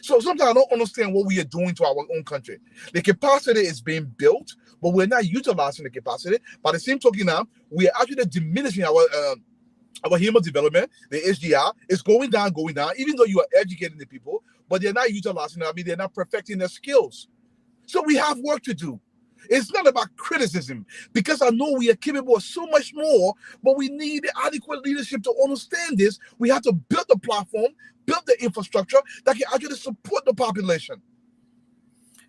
So sometimes I don't understand what we are doing to our own country. The capacity is being built, but we're not utilizing the capacity. By the same token now, we are actually diminishing our human development. The HDR is going down, even though you are educating the people, but they're not utilizing it. I mean, they're not perfecting their skills. So we have work to do. It's not about criticism, because I know we are capable of so much more, but we need adequate leadership to understand this. We have to build the platform, build the infrastructure that can actually support the population.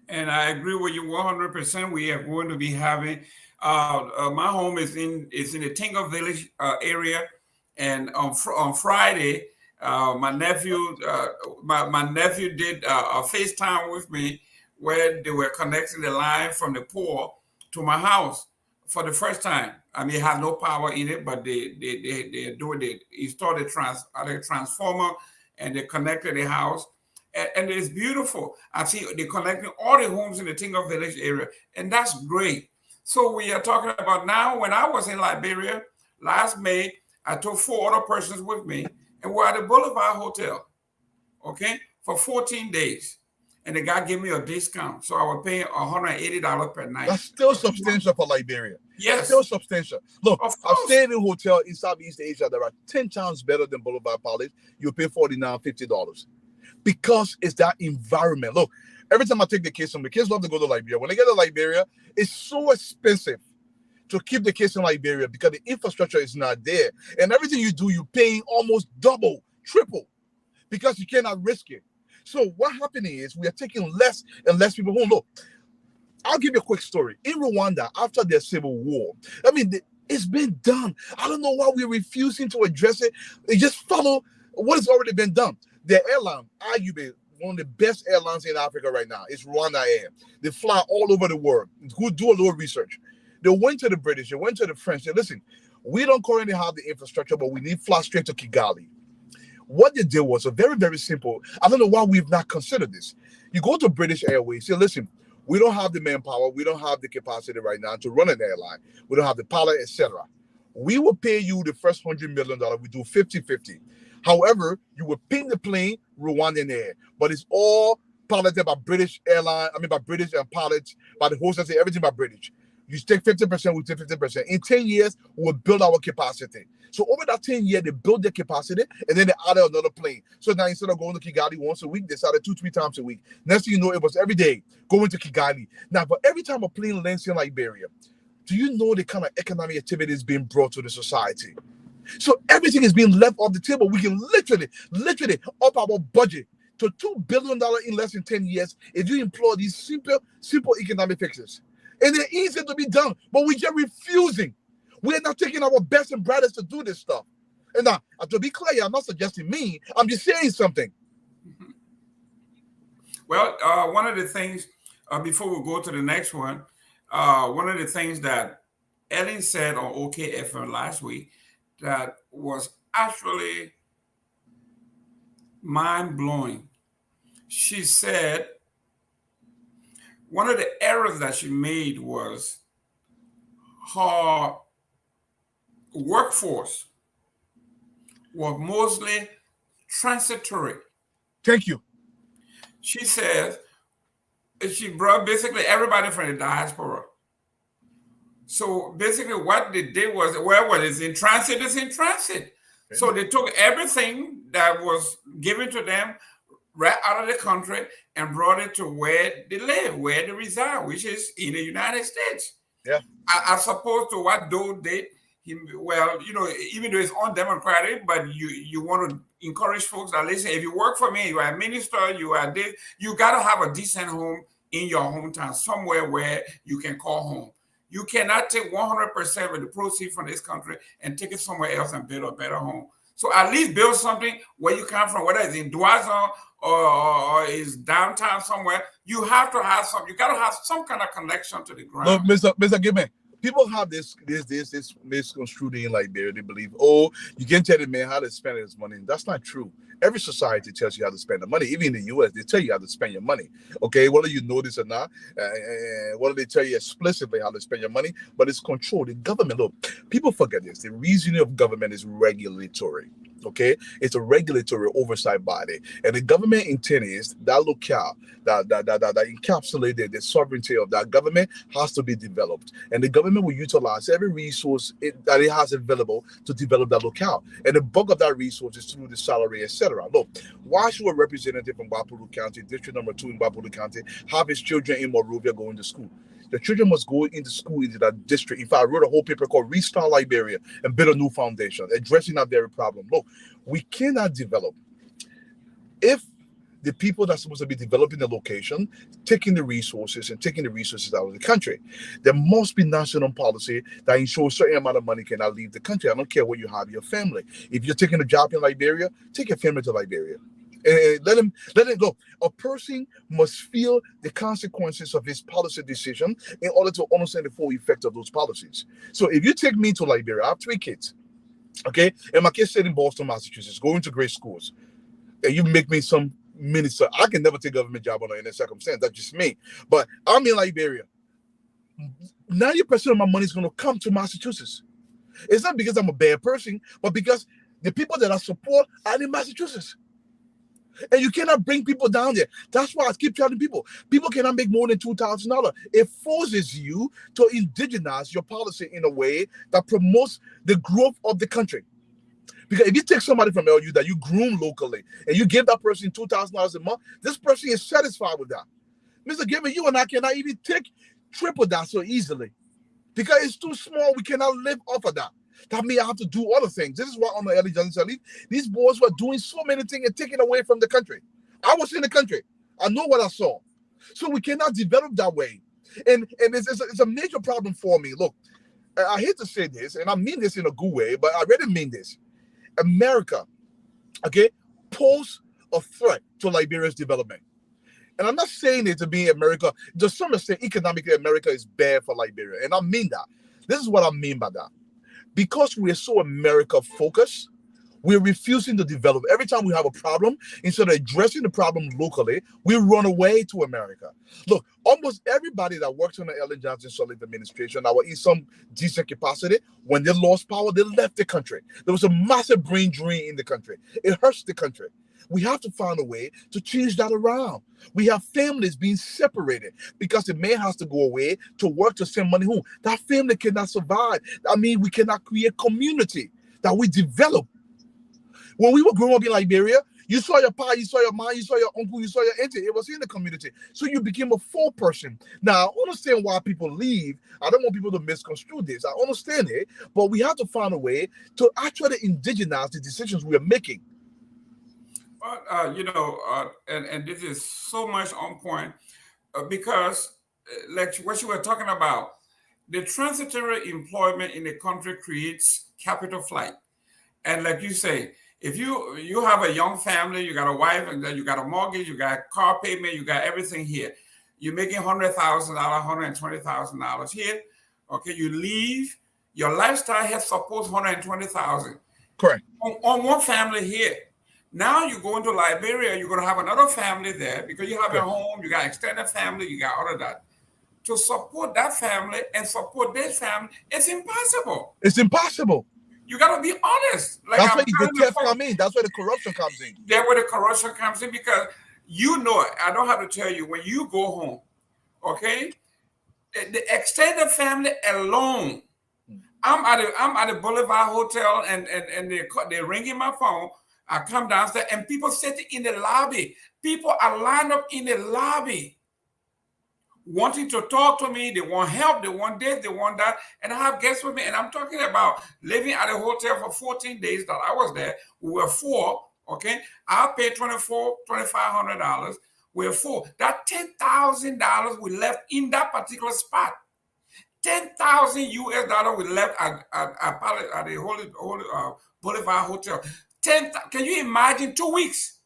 And I agree with you 100%. We are going to be having, my home is in the Tingle Village area. And on Friday, my nephew did a FaceTime with me where they were connecting the line from the pole to my house for the first time. I mean, it had no power in it, but they installed a transformer and they connected the house. And it's beautiful. I see they're connecting all the homes in the Tingle Village area, and that's great. So we are talking about now, when I was in Liberia last May, I took 4 other persons with me, and we're at the Boulevard Hotel, okay, for 14 days. And the guy gave me a discount. So I was paying $180 per night. That's still substantial for Liberia. Yes. Still substantial. Look, I've stayed in a hotel in Southeast Asia that are 10 times better than Boulevard Palace. You pay $49, $50. Because it's that environment. Look, every time I take the kids, the kids love to go to Liberia. When they get to Liberia, it's so expensive to keep the kids in Liberia because the infrastructure is not there. And everything you do, you're paying almost double, triple, because you cannot risk it. So what happening is we are taking less and less people home. Look, I'll give you a quick story. In Rwanda, after their civil war, I mean, it's been done. I don't know why we're refusing to address it. They just follow what has already been done. The airline, one of the best airlines in Africa right now. It's Rwanda Air. They fly all over the world. Who do a little research. They went to the British. They went to the French. They said, listen, we don't currently have the infrastructure, but we need fly straight to Kigali. What they did was a very, very simple. I don't know why we've not considered this. You go to British Airways, say, listen, we don't have the manpower, we don't have the capacity right now to run an airline. We don't have the pilot, etc. We will pay you the first $100 million. We do 50-50. However, you will ping the plane Rwandan Air, but it's all piloted by British airline. I mean, by British pilots, by the hostess, everything by British. You take 50%, we take 50%. In 10 years, we'll build our capacity. So over that 10 years, they build their capacity, and then they added another plane. So now instead of going to Kigali once a week, they started 2-3 times a week. Next thing you know, it was every day going to Kigali. Now, but every time a plane lands in Liberia, do you know the kind of economic activity is being brought to the society? So everything is being left off the table. We can literally up our budget to $2 billion in less than 10 years if you employ these simple economic fixes. And they're easy to be done, but we're just refusing. We're not taking our best and brightest to do this stuff. And now, to be clear, I'm not suggesting me. I'm just saying something. Well, one of the things, before we go to the next one, one of the things that Ellen said on OKFM last week that was actually mind-blowing. She said one of the errors that she made was her workforce was mostly transitory. Thank you. She says she brought basically everybody from the diaspora. So basically what they did was, well, what is in transit is in transit. Okay. So they took everything that was given to them right out of the country and brought it to where they live, where they reside, which is in the United States. Yeah. As opposed to what Doe did, well, you know, even though it's undemocratic, but you want to encourage folks that listen, if you work for me, you are a minister, you are this, you got to have a decent home in your hometown, somewhere where you can call home. You cannot take 100% of the proceeds from this country and take it somewhere else and build a better home. So at least build something where you come from, whether it's in Douazon or is downtown somewhere. You have to have some. You got to have some kind of connection to the ground. Look, Mr. Gibbon, people have this misconstrued in Liberia. They believe, oh, you can tell the man how to spend his money. That's not true. Every society tells you how to spend the money. Even in the U.S., they tell you how to spend your money. Okay, whether you know this or not, whether they tell you explicitly how to spend your money, but it's controlled. The government, look, people forget this. The reasoning of government is regulatory. Okay, it's a regulatory oversight body, and the government intent is that locale that encapsulated the sovereignty of that government has to be developed, and the government will utilize every resource that it has available to develop that locale, and the bulk of that resource is through the salary, etc. Look, why should a representative from Bapulu County, District Number 2 in Bapulu County, have his children in Monrovia going to school? The children must go into school into that district. In fact, I wrote a whole paper called Restart Liberia and Build a New Foundation, addressing that very problem. Look, we cannot develop if the people that's supposed to be developing the location, taking the resources out of the country. There must be national policy that ensures a certain amount of money cannot leave the country. I don't care what you have, your family. If you're taking a job in Liberia, take your family to Liberia. Let him go. A person must feel the consequences of his policy decision in order to understand the full effect of those policies. So if you take me to Liberia, I have 3 kids, okay? And my kids stayed in Boston, Massachusetts, going to great schools. And you make me some minister. I can never take a government job under any circumstance. That's just me. But I'm in Liberia. 90% of my money is going to come to Massachusetts. It's not because I'm a bad person, but because the people that I support are in Massachusetts. And you cannot bring people down there. That's why I keep telling people cannot make more than $2,000. It forces you to indigenize your policy in a way that promotes the growth of the country. Because if you take somebody from LU that you groom locally and you give that person $2,000 a month, this person is satisfied with that. Mr. Given, you and I cannot even take triple that so easily because it's too small. We cannot live off of that. That means I have to do other things. This is why on the Ellie Johnson League, these boys were doing so many things and taking away from the country. I was in the country. I know what I saw. So we cannot develop that way. And it's a major problem for me. Look, I hate to say this, and I mean this in a good way, but I really mean this. America, okay, posed a threat to Liberia's development. And I'm not saying it to be America. To some extent, economically, America is bad for Liberia. And I mean that. This is what I mean by that. Because we're so America-focused, we're refusing to develop. Every time we have a problem, instead of addressing the problem locally, we run away to America. Look, almost everybody that works in the Ellen Johnson Sirleaf administration that were in some decent capacity, when they lost power, they left the country. There was a massive brain drain in the country. It hurts the country. We have to find a way to change that around. We have families being separated because the man has to go away to work to send money home. That family cannot survive. I mean, we cannot create community that we develop. When we were growing up in Liberia, you saw your pa, you saw your mom, you saw your uncle, you saw your auntie. It was in the community. So you became a full person. Now, I understand why people leave. I don't want people to misconstrue this. I understand it. But we have to find a way to actually indigenize the decisions we are making. And this is so much on point because, like what you were talking about, the transitory employment in the country creates capital flight. And like you say, if you have a young family, you got a wife, and then you got a mortgage, you got car payment, you got everything here. You're making $100,000, $120,000 here. Okay, you leave. Your lifestyle has supposed $120,000. Correct. On one family here. Now you go into Liberia, you're going to have another family there because you have a home, you got extended family, you got all of that. To support that family and support this family, it's impossible. It's impossible. You got to be honest. Like that's where the theft comes in. That's where the corruption comes in. That's where the corruption comes in because you know it. I don't have to tell you when you go home, okay? The extended family alone. I'm at the Boulevard Hotel and they're ringing my phone. I come downstairs and people sitting in the lobby. People are lined up in the lobby wanting to talk to me. They want help. They want this. They want that. And I have guests with me. And I'm talking about living at a hotel for 14 days that I was there. We were four, okay? I paid $2,500. We were four. That $10,000 we left in that particular spot. $10,000 US we left at the Holy Boulevard Hotel. Can you imagine 2 weeks?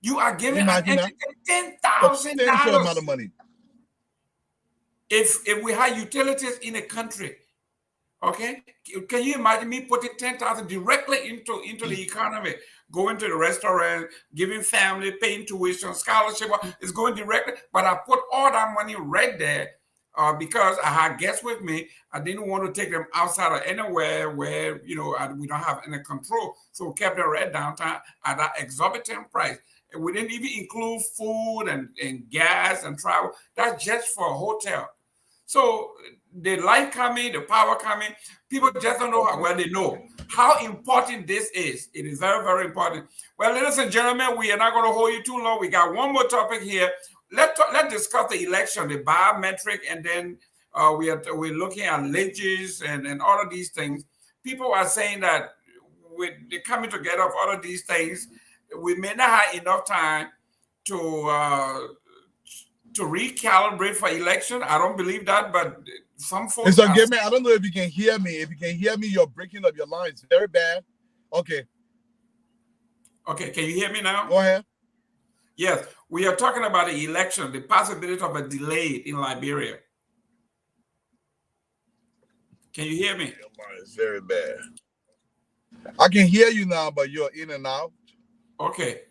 You are giving $10,000 amount of money. If we had utilities in a country, okay? Can you imagine me putting $10,000 directly into the economy, going to the restaurant, giving family, paying tuition, scholarship? It's going directly, but I put all that money right there. Because I had guests with me, I didn't want to take them outside or anywhere where, we don't have any control. So we kept them right downtown at that exorbitant price. And we didn't even include food and gas and travel. That's just for a hotel. So the light coming, the power coming, people just don't know they know how important this is. It is very, very important. Well, ladies and gentlemen, we are not going to hold you too long. We got one more topic here. Let's discuss the election, the biometric, and then we're looking at leges and all of these things. People are saying that with the coming together of all of these things, we may not have enough time to recalibrate for election. I don't believe that, but some folks. I don't know if you can hear me. If you can hear me, you're breaking up your lines very bad. Okay. Okay, can you hear me now? Go ahead. Yes, we are talking about the election, the possibility of a delay in Liberia. Can you hear me? Your line is very bad. I can hear you now, but you're in and out. Okay.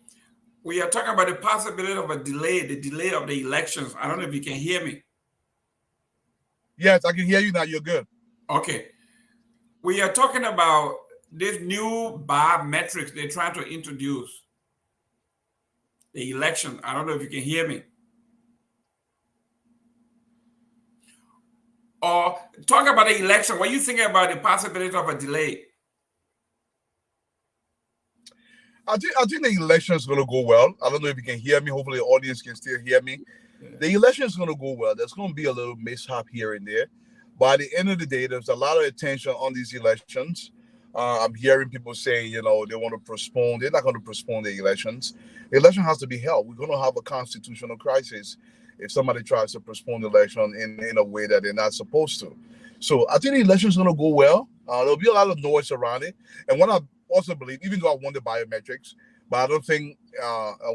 We are talking about the possibility of a delay, the delay of the elections. I don't know if you can hear me. Yes, I can hear you now. You're good. Okay. We are talking about this new biometrics they're trying to introduce. The election. I don't know if you can hear me. Or talk about the election. What are you thinking about the possibility of a delay? I think the election is going to go well. I don't know if you can hear me. Hopefully the audience can still hear me. Yeah. The election is going to go well. There's going to be a little mishap here and there. But at the end of the day, there's a lot of attention on these elections. I'm hearing people saying, they want to postpone. They're not going to postpone the elections. The election has to be held. We're going to have a constitutional crisis if somebody tries to postpone the election in a way that they're not supposed to. So I think the election is going to go well. There'll be a lot of noise around it. And what I also believe, even though I want the biometrics, but I don't think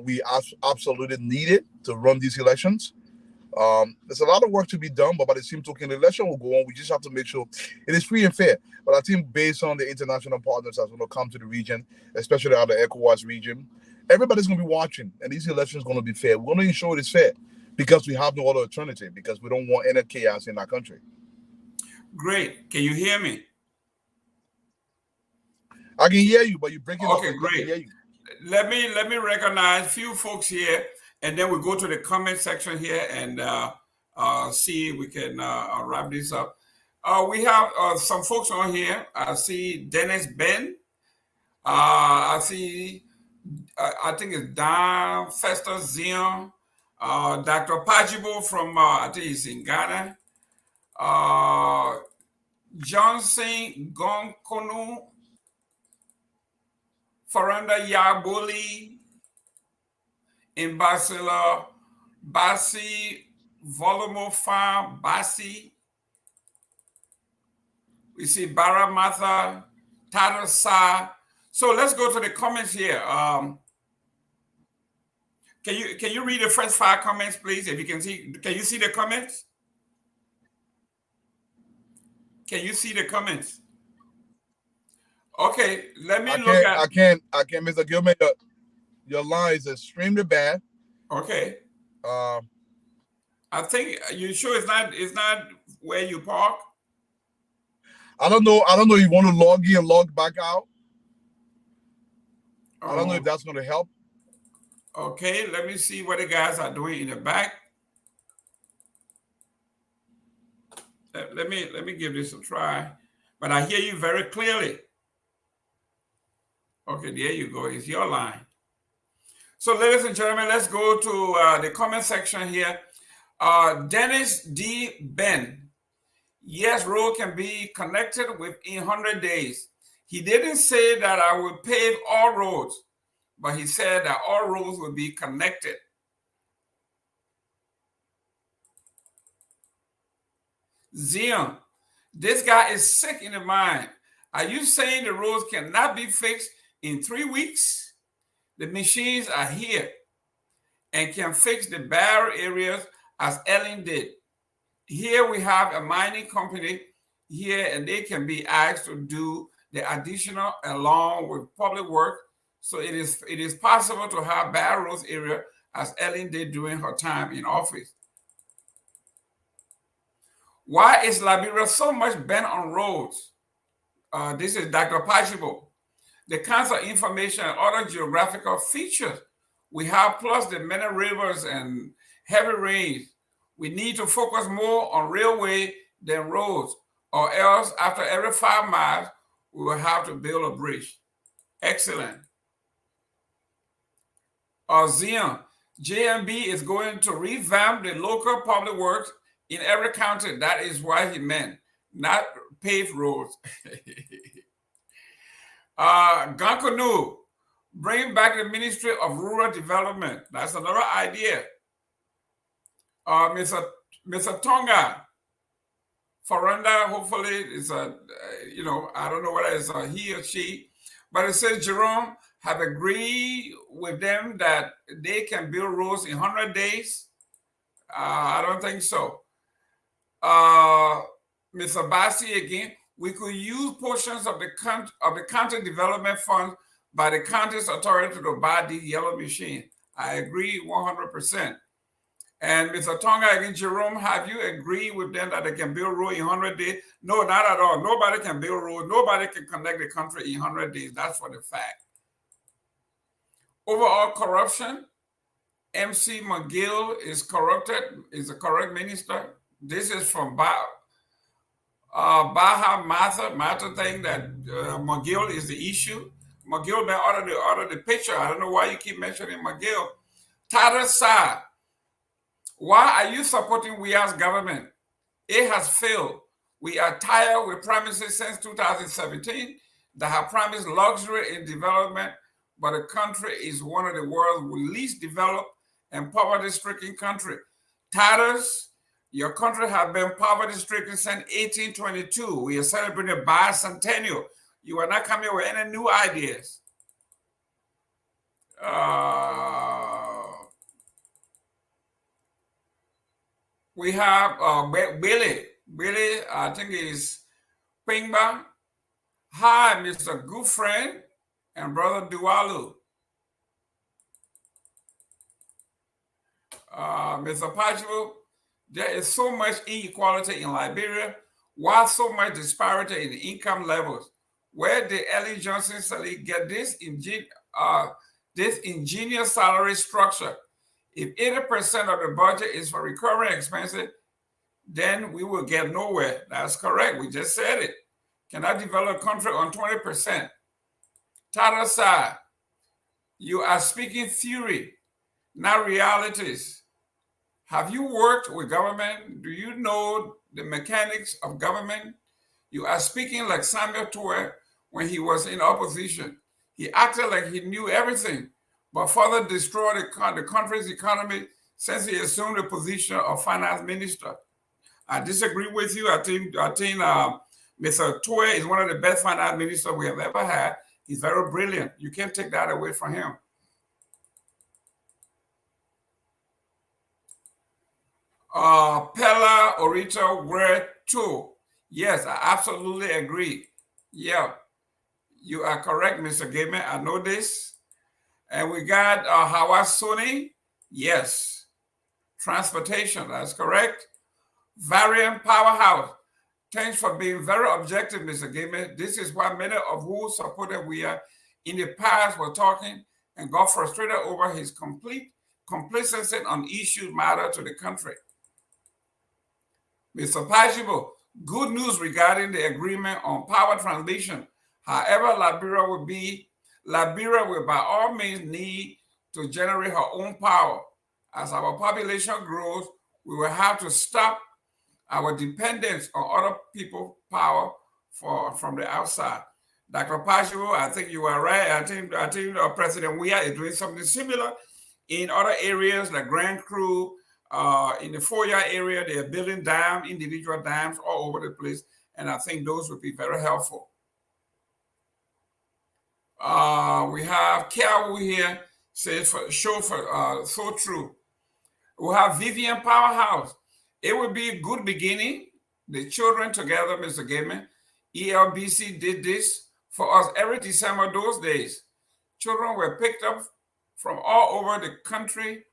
we absolutely need it to run these elections. There's a lot of work to be done, but by the same token, the election will go on. We just have to make sure it is free and fair. But I think based on the international partners that's going to come to the region, especially out of the ECOWAS region, everybody's going to be watching, and these elections are going to be fair. We're going to ensure it's fair because we have no other alternative, because we don't want any chaos in our country. Great. Can you hear me? I can hear you, but you're breaking up. Okay, great. Let me recognize a few folks here, and then we'll go to the comment section here and see if we can wrap this up. We have some folks on here. I see Dennis Ben. I see, I think it's Don Fester Zion. Dr. Pajibo from, I think he's in Ghana. Johnson Gonkonu. Faranda Yabuli, Ambassador Basi, Volumofar Basi. We see Baramatha, Tata Sa. So let's go to the comments here. Can you read the first 5 comments, please? If you can you see the comments? Can you see the comments? Okay, let me look at. I can't, Mr. Gilman. Your line is extremely bad. Okay. I think you sure it's not where you park. I don't know. You want to log in and log back out. I don't know if that's going to help. Okay, let me see what the guys are doing in the back. Let me give this a try, but I hear you very clearly. Okay, there you go. It's your line. So, ladies and gentlemen, let's go to the comment section here. Dennis D. Ben. Yes, road can be connected within 100 days. He didn't say that I will pave all roads, but he said that all roads will be connected. Zion, this guy is sick in the mind. Are you saying the roads cannot be fixed in 3 weeks? The machines are here and can fix the barren areas as Ellen did. Here we have a mining company here, and they can be asked to do the additional along with public work. So it is possible to have barren roads area as Ellen did during her time in office. Why is Liberia so much bent on roads? This is Dr. Pajibo. The kinds of information and other geographical features we have, plus the many rivers and heavy rains, we need to focus more on railway than roads, or else after every 5 miles, we will have to build a bridge. Excellent. Zion, JMB is going to revamp the local public works in every county. That is what he meant, not paved roads. Gankonu, bring back the Ministry of Rural Development. That's another idea. Mr. Tonga, Faranda, hopefully it's a, I don't know whether it's a he or she, but it says Jerome have agreed with them that they can build roads in 100 days. I don't think so. Mr. Bassi again, we could use portions of the county development fund by the county's authority to buy these yellow machines. I agree 100%. And Mr. Tonga again, Jerome, have you agreed with them that they can build road in 100 days? No, not at all. Nobody can build road. Nobody can connect the country in 100 days. That's for the fact. Overall corruption, MC McGill is a correct minister. This is from Baha Martha thing that McGill is the issue. McGill been ordered the picture. I don't know why you keep mentioning McGill. Tata Sa, why are you supporting WEA's government? It has failed. We are tired with promises since 2017 that have promised luxury in development, but the country is one of the world's least developed and poverty-stricken countries. Tatars, your country has been poverty-stricken since 1822. We are celebrating a bicentennial. You are not coming with any new ideas. We have Billy. Billy, I think is Pingba. Hi, Mr. Good Friend and Brother Dualu. Mr. Pacho, there is so much inequality in Liberia. Why so much disparity in the income levels? Where did Ellen Johnson Sirleaf get this ingenious salary structure? If 80% of the budget is for recurring expenses, then we will get nowhere. That's correct. We just said it. Cannot develop a country on 20%. Tata Sa, you are speaking theory, not realities. Have you worked with government? Do you know the mechanics of government? You are speaking like Samuel Toure when he was in opposition. He acted like he knew everything, but further destroyed the country's economy since he assumed the position of finance minister. I disagree with you. I think Mr. Toure is one of the best finance ministers we have ever had. He's very brilliant. You can't take that away from him. Pella Orito were too. Yes, I absolutely agree. Yeah, you are correct, Mr. Gaiman. I know this. And we got Hawa Suni. Yes. Transportation, that's correct. Variant Powerhouse. Thanks for being very objective, Mr. Gaiman. This is why many of who supported we are in the past were talking and got frustrated over his complete complacency on issues matter to the country. Mr. Pajibo, good news regarding the agreement on power transmission. However, Liberia will by all means need to generate her own power. As our population grows, we will have to stop our dependence on other people's power from the outside. Dr. Pajibo, I think you are right. I think President Weah is doing something similar in other areas like Grand Cru. In the 4-year area, they are building dams, individual dams all over the place, and I think those would be very helpful. We have Kiawu here, says so true. We have Vivian Powerhouse. It would be a good beginning. The children together, Mr. Gaiman. ELBC did this for us every December those days. Children were picked up from all over the country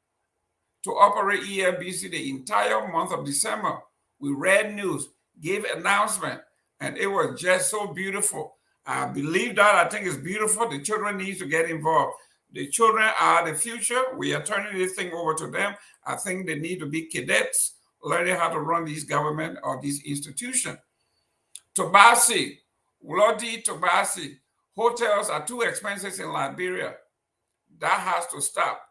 to operate ELBC the entire month of December. We read news, gave announcement, and it was just so beautiful. I believe that. I think it's beautiful. The children need to get involved. The children are the future. We are turning this thing over to them. I think they need to be cadets, learning how to run these government or these institutions. Tobasi, Wlodi Tobasi, hotels are too expensive in Liberia. That has to stop.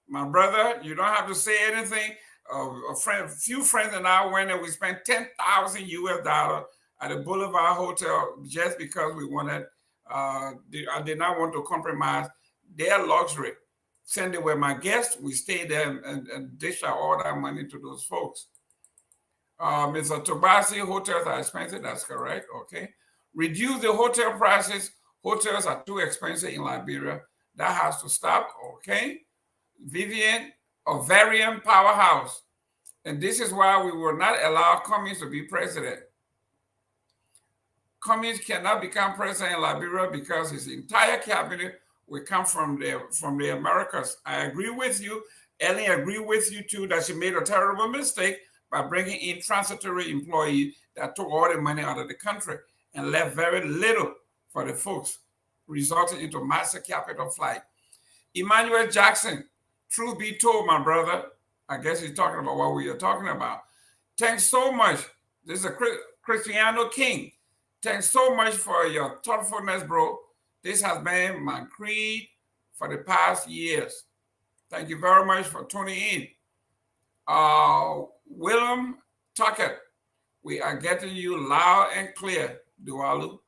My brother, you don't have to say anything. A few friends and I went and we spent $10,000 US at the Boulevard Hotel just because we wanted, I did not want to compromise their luxury. Since they were my guests, we stayed there and dish out all that money to those folks. Mr. Tobasi, hotels are expensive. That's correct. Okay. Reduce the hotel prices. Hotels are too expensive in Liberia. That has to stop. Okay. Vivian, Ovarian Powerhouse. And this is why we will not allow Cummings to be president. Cummings cannot become president in Liberia because his entire cabinet will come from the Americas. I agree with you. Ellen agreed with you too that she made a terrible mistake by bringing in transitory employees that took all the money out of the country and left very little for the folks, resulting into massive capital flight. Emmanuel Jackson, truth be told, my brother, I guess he's talking about what we are talking about. Thanks so much. This is a Cristiano King. Thanks so much for your thoughtfulness, bro. This has been my creed for the past years. Thank you very much for tuning in. William Tuckett, we are getting you loud and clear, Dualu.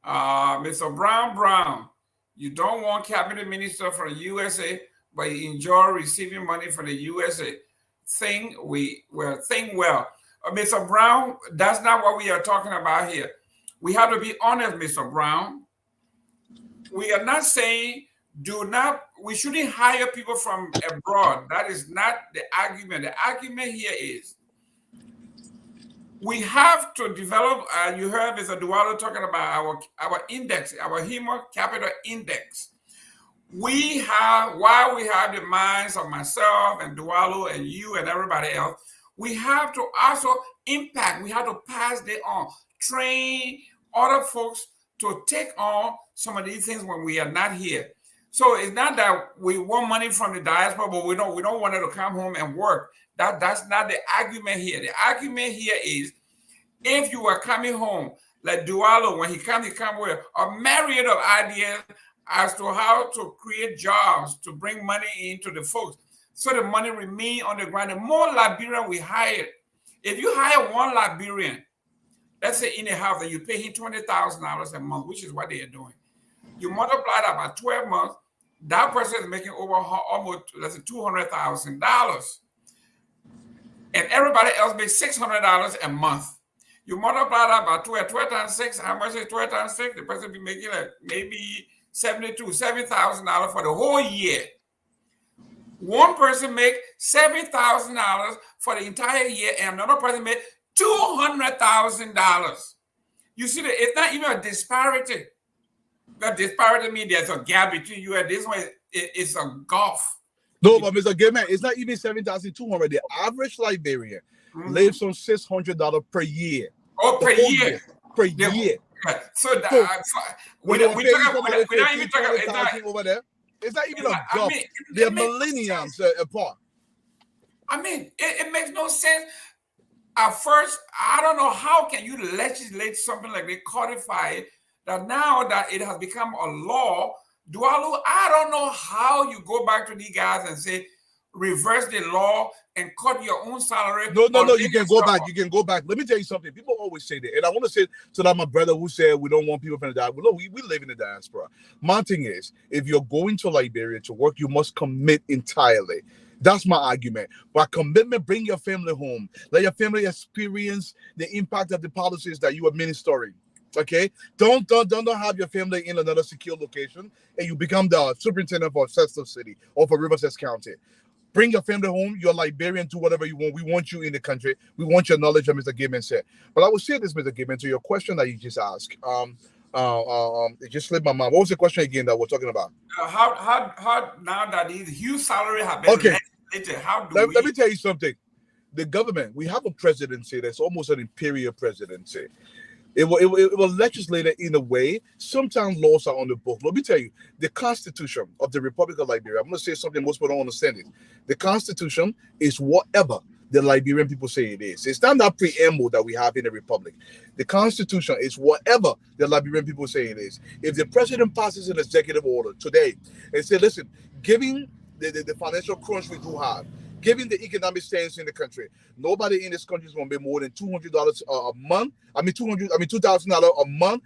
Mr. Brown, you don't want cabinet minister from the USA, but you enjoy receiving money from the USA. Think well. Mr. Brown, that's not what we are talking about here. We have to be honest, Mr. Brown. We are not saying we shouldn't hire people from abroad. That is not the argument. The argument here is we have to develop, you heard Mr. Dualo talking about our index, our human capital index. While we have the minds of myself and Dualo and you and everybody else, we have to also impact, we have to pass it on, train other folks to take on some of these things when we are not here. So it's not that we want money from the diaspora, but we don't want it to come home and work. That's not the argument here. The argument here is if you are coming home, like Dualo, when he come with a myriad of ideas as to how to create jobs, to bring money into the folks, so the money remain on the ground. The more Liberian we hire, if you hire one Liberian, let's say in a house that you pay him $20,000 a month, which is what they are doing. You multiply that by 12 months, that person is making over almost, let's say, $200,000. And everybody else makes $600 a month. You multiply that by 12 times 6, how much is 12 times 6? The person be making like maybe $7,000 for the whole year. One person make $7,000 for the entire year, and another person make $200,000. You see that it's not even a disparity. That disparity means there's a gap between you and this one. It's a gulf. No, but Mr. Gayman, it's not even 7,200. The average Liberian lives on $600 per year. Oh, per year. Per year. So we're not even talking over there. It's not even a gulf. They're millenniums apart. I mean, it makes no sense. At first, I don't know how can you legislate something like they codify it, that now that it has become a law, Dualo, I don't know how you go back to these guys and say, reverse the law and cut your own salary. No, you can go back. You can go back. Let me tell you something. People always say that. And I want to say to that my brother who said we don't want people from the diaspora. No, we live in the diaspora. My thing is, if you're going to Liberia to work, you must commit entirely. That's my argument. By commitment, bring your family home. Let your family experience the impact of the policies that you are ministering. Okay? Don't have your family in another secure location and you become the superintendent for Cecil City or for Riverside County. Bring your family home. You're Liberian. Do whatever you want. We want you in the country. We want your knowledge, as Mr. Gibman said. But I will say this, Mr. Gibman, to your question that you just asked. It just slipped my mind. What was the question again that we're talking about? How now that these huge salaries have been legislated, let me tell you something. The government, we have a presidency that's almost an imperial presidency. It will legislate it in a way. Sometimes laws are on the book. Let me tell you, the Constitution of the Republic of Liberia, I'm going to say something most people don't understand it. The Constitution is whatever the Liberian people say it is. It's not that preamble that we have in the Republic. The Constitution is whatever the Liberian people say it is. If the president passes an executive order today and say, listen, given the financial crunch we do have, given the economic stance in the country, nobody in this country is going to make more than $200 a month. $2,000 a month.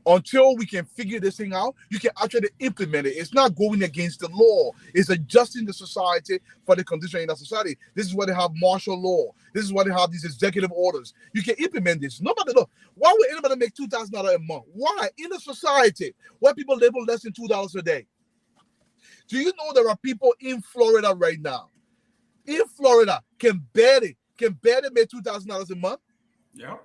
Until we can figure this thing out, you can actually implement it. It's not going against the law. It's adjusting the society for the condition in that society. This is why they have martial law. This is why they have these executive orders. You can implement this. Nobody knows. Why would anybody make $2,000 a month? Why? In a society where people live on less than $2 a day. Do you know there are people in Florida right now? In Florida, can barely make $2,000 a month. Yeah.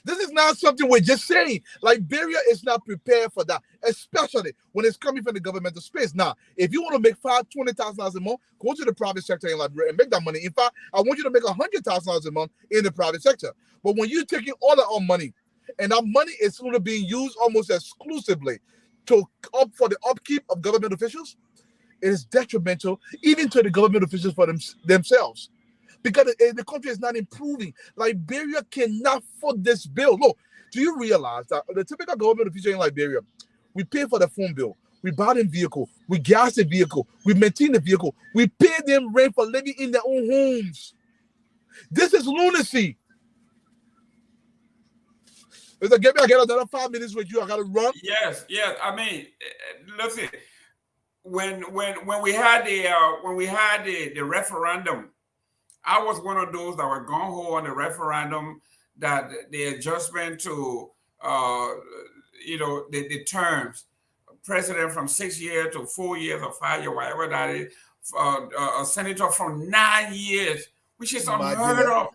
This is not something we're just saying. Liberia is not prepared for that, especially when it's coming from the governmental space. Now, if you want to make $20,000 a month, go to the private sector in Liberia and make that money. In fact, I want you to make $100,000 a month in the private sector. But when you're taking all of our money, and our money is only being used almost exclusively for the upkeep of government officials, it is detrimental even to the government officials for themselves. Because the country is not improving. Liberia cannot foot this bill. Look, do you realize that the typical government official in Liberia, we pay for the phone bill, we buy them vehicle, we gas the vehicle, we maintain the vehicle, we pay them rent for living in their own homes. This is lunacy. Mr. Gaby, I got another 5 minutes with you. I got to run. Yes. I mean, listen. When we had the referendum, I was one of those that were gung-ho on the referendum that the adjustment to the terms president from 6 years to 4 years or 5 years, whatever that is, a senator from 9 years, which is unheard of,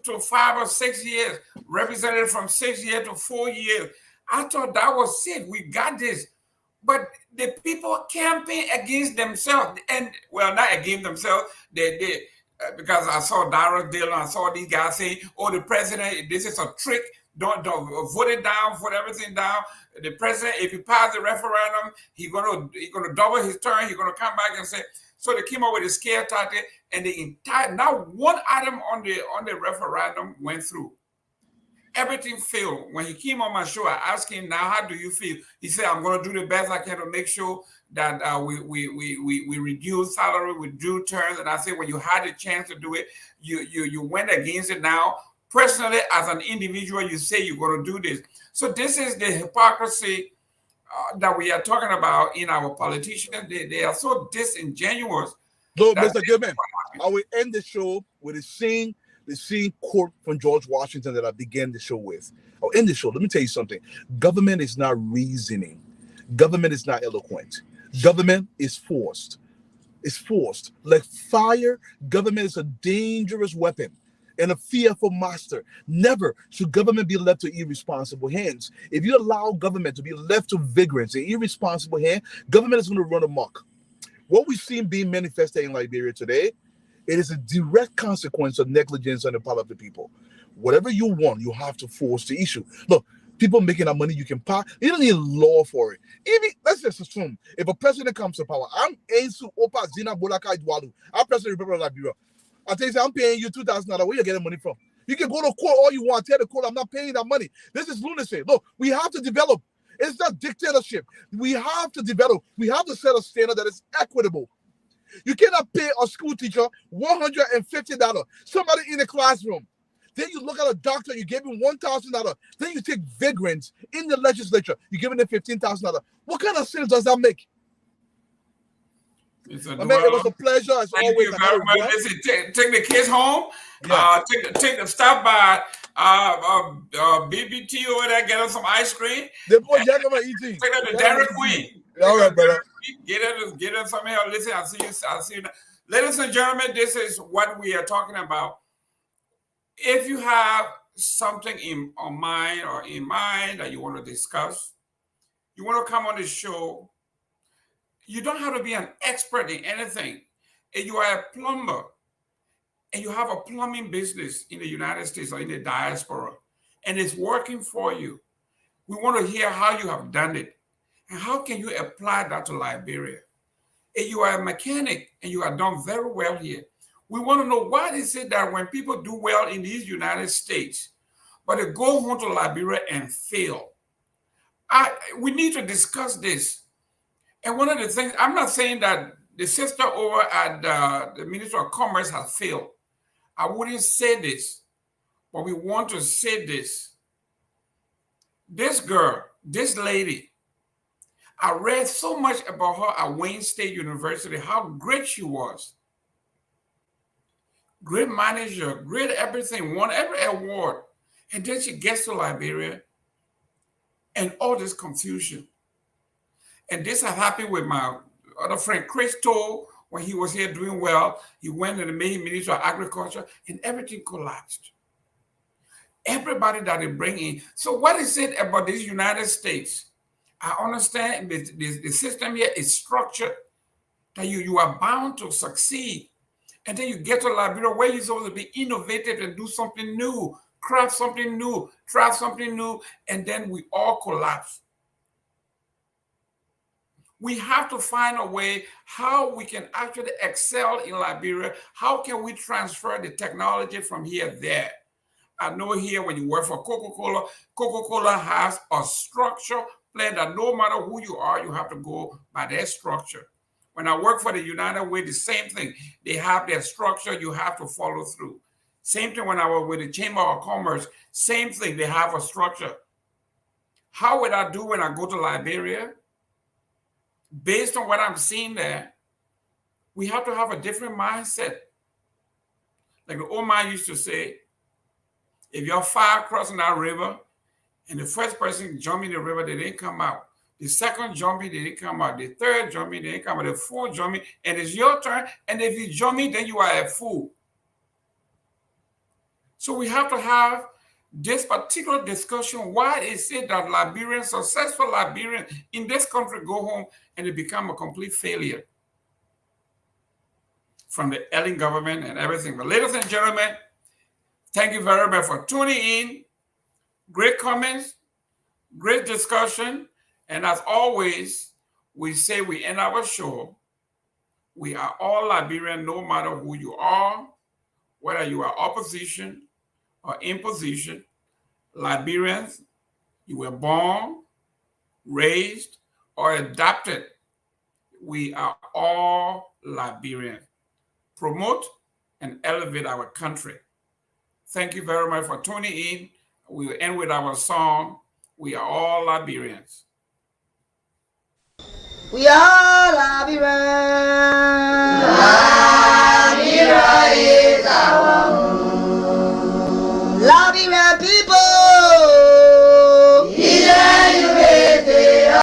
to 5 or 6 years, representative from 6 years to 4 years. I thought that was it. We got this. But the people campaign against themselves, and well, not against themselves. They because I saw Dara Dillon, I saw these guys saying, "Oh, the president, this is a trick. Don't vote it down, vote everything down. The president, if he passes the referendum, he's gonna double his term. He's gonna come back and say." So they came up with a scare tactic, and the entire, not one item on the referendum went through. Everything failed. When he came on my show, I asked him, "Now, how do you feel?" He said, "I'm going to do the best I can to make sure that we reduce salary with due terms." And I said, "When you had the chance to do it, you went against it. Now, personally, as an individual, you say you're going to do this." So this is the hypocrisy that we are talking about in our politicians. They are so disingenuous. So, Mr. Goodman, I will end the show with the same quote from George Washington that I began the show with. I'll end the show. Let me tell you something. Government is not reasoning. Government is not eloquent. Government is forced. It's forced. Like fire, government is a dangerous weapon and a fearful master. Never should government be left to irresponsible hands. If you allow government to be left to vagrants and irresponsible hands, government is going to run amok. What we've seen being manifested in Liberia today, it is a direct consequence of negligence on the part of the people. Whatever you want, you have to force the issue. Look, people making that money, you can pay. You don't need law for it. Even let's just assume if a president comes to power, I'm Ensu Opa Zina Boakai Dwalu. I'm president of the Republic of Liberia. I tell you, I'm paying you $2,000. Where you getting money from? You can go to court all you want. Tell the court I'm not paying that money. This is lunacy. Look, we have to develop. It's not dictatorship. We have to develop. We have to set a standard that is equitable. You cannot pay a school teacher $150. Somebody in the classroom. Then you look at a doctor, you give him $1,000. Then you take vagrants in the legislature, you give them $15,000. What kind of sense does that make? It was a pleasure as always. Listen, take the kids home. Yeah. Take the stop by BBT over there, get them some ice cream. They boy eating. Take them to Dairy Queen. All right, brother. Get them some help. Listen, I'll see you. Ladies and gentlemen, this is what we are talking about. If you have something in mind that you want to discuss, you want to come on the show. You don't have to be an expert in anything. If you are a plumber and you have a plumbing business in the United States or in the diaspora, and it's working for you, we want to hear how you have done it and how can you apply that to Liberia. If you are a mechanic and you have done very well here, we want to know why is it that when people do well in these United States, but they go home to Liberia and fail. We need to discuss this. And one of the things, I'm not saying that the sister over at the Ministry of Commerce has failed. I wouldn't say this, but we want to say this. This girl, this lady, I read so much about her at Wayne State University, how great she was. Great manager, great everything, won every award. And then she gets to Liberia and all this confusion. And this has happened with my other friend, Chris Toll, when he was here doing well. He went and made him Minister of Agriculture and everything collapsed. Everybody that they bring in. So what is it about these United States? I understand the system here is structured that you are bound to succeed. And then you get to Liberia where you're supposed to be innovative and do something new, craft something new, try something new, and then we all collapse. We have to find a way how we can actually excel in Liberia. How can we transfer the technology from here there? I know here when you work for Coca-Cola, Coca-Cola has a structure plan that no matter who you are, you have to go by their structure. When I work for the United Way, the same thing. They have their structure, you have to follow through. Same thing when I was with the Chamber of Commerce, same thing, they have a structure. How would I do when I go to Liberia? Based on what I'm seeing there, we have to have a different mindset. Like the old man used to say, if you're fire crossing that river and the first person jump in the river, they didn't come out. The second jumping, they didn't come out. The third jumping, they didn't come out. The fourth jumping, and it's your turn. And if you jump me, then you are a fool. So we have to have this particular discussion. Why is it that Liberians, successful Liberians in this country, go home and they become a complete failure from the Ellen government and everything? But ladies and gentlemen, thank you very much for tuning in. Great comments, great discussion. And as always, we say we end our show. We are all Liberian, no matter who you are, whether you are opposition or in position. Liberians, you were born, raised, or adopted. We are all Liberians. Promote and elevate our country. Thank you very much for tuning in. We will end with our song, We Are All Liberians. We are Liberians.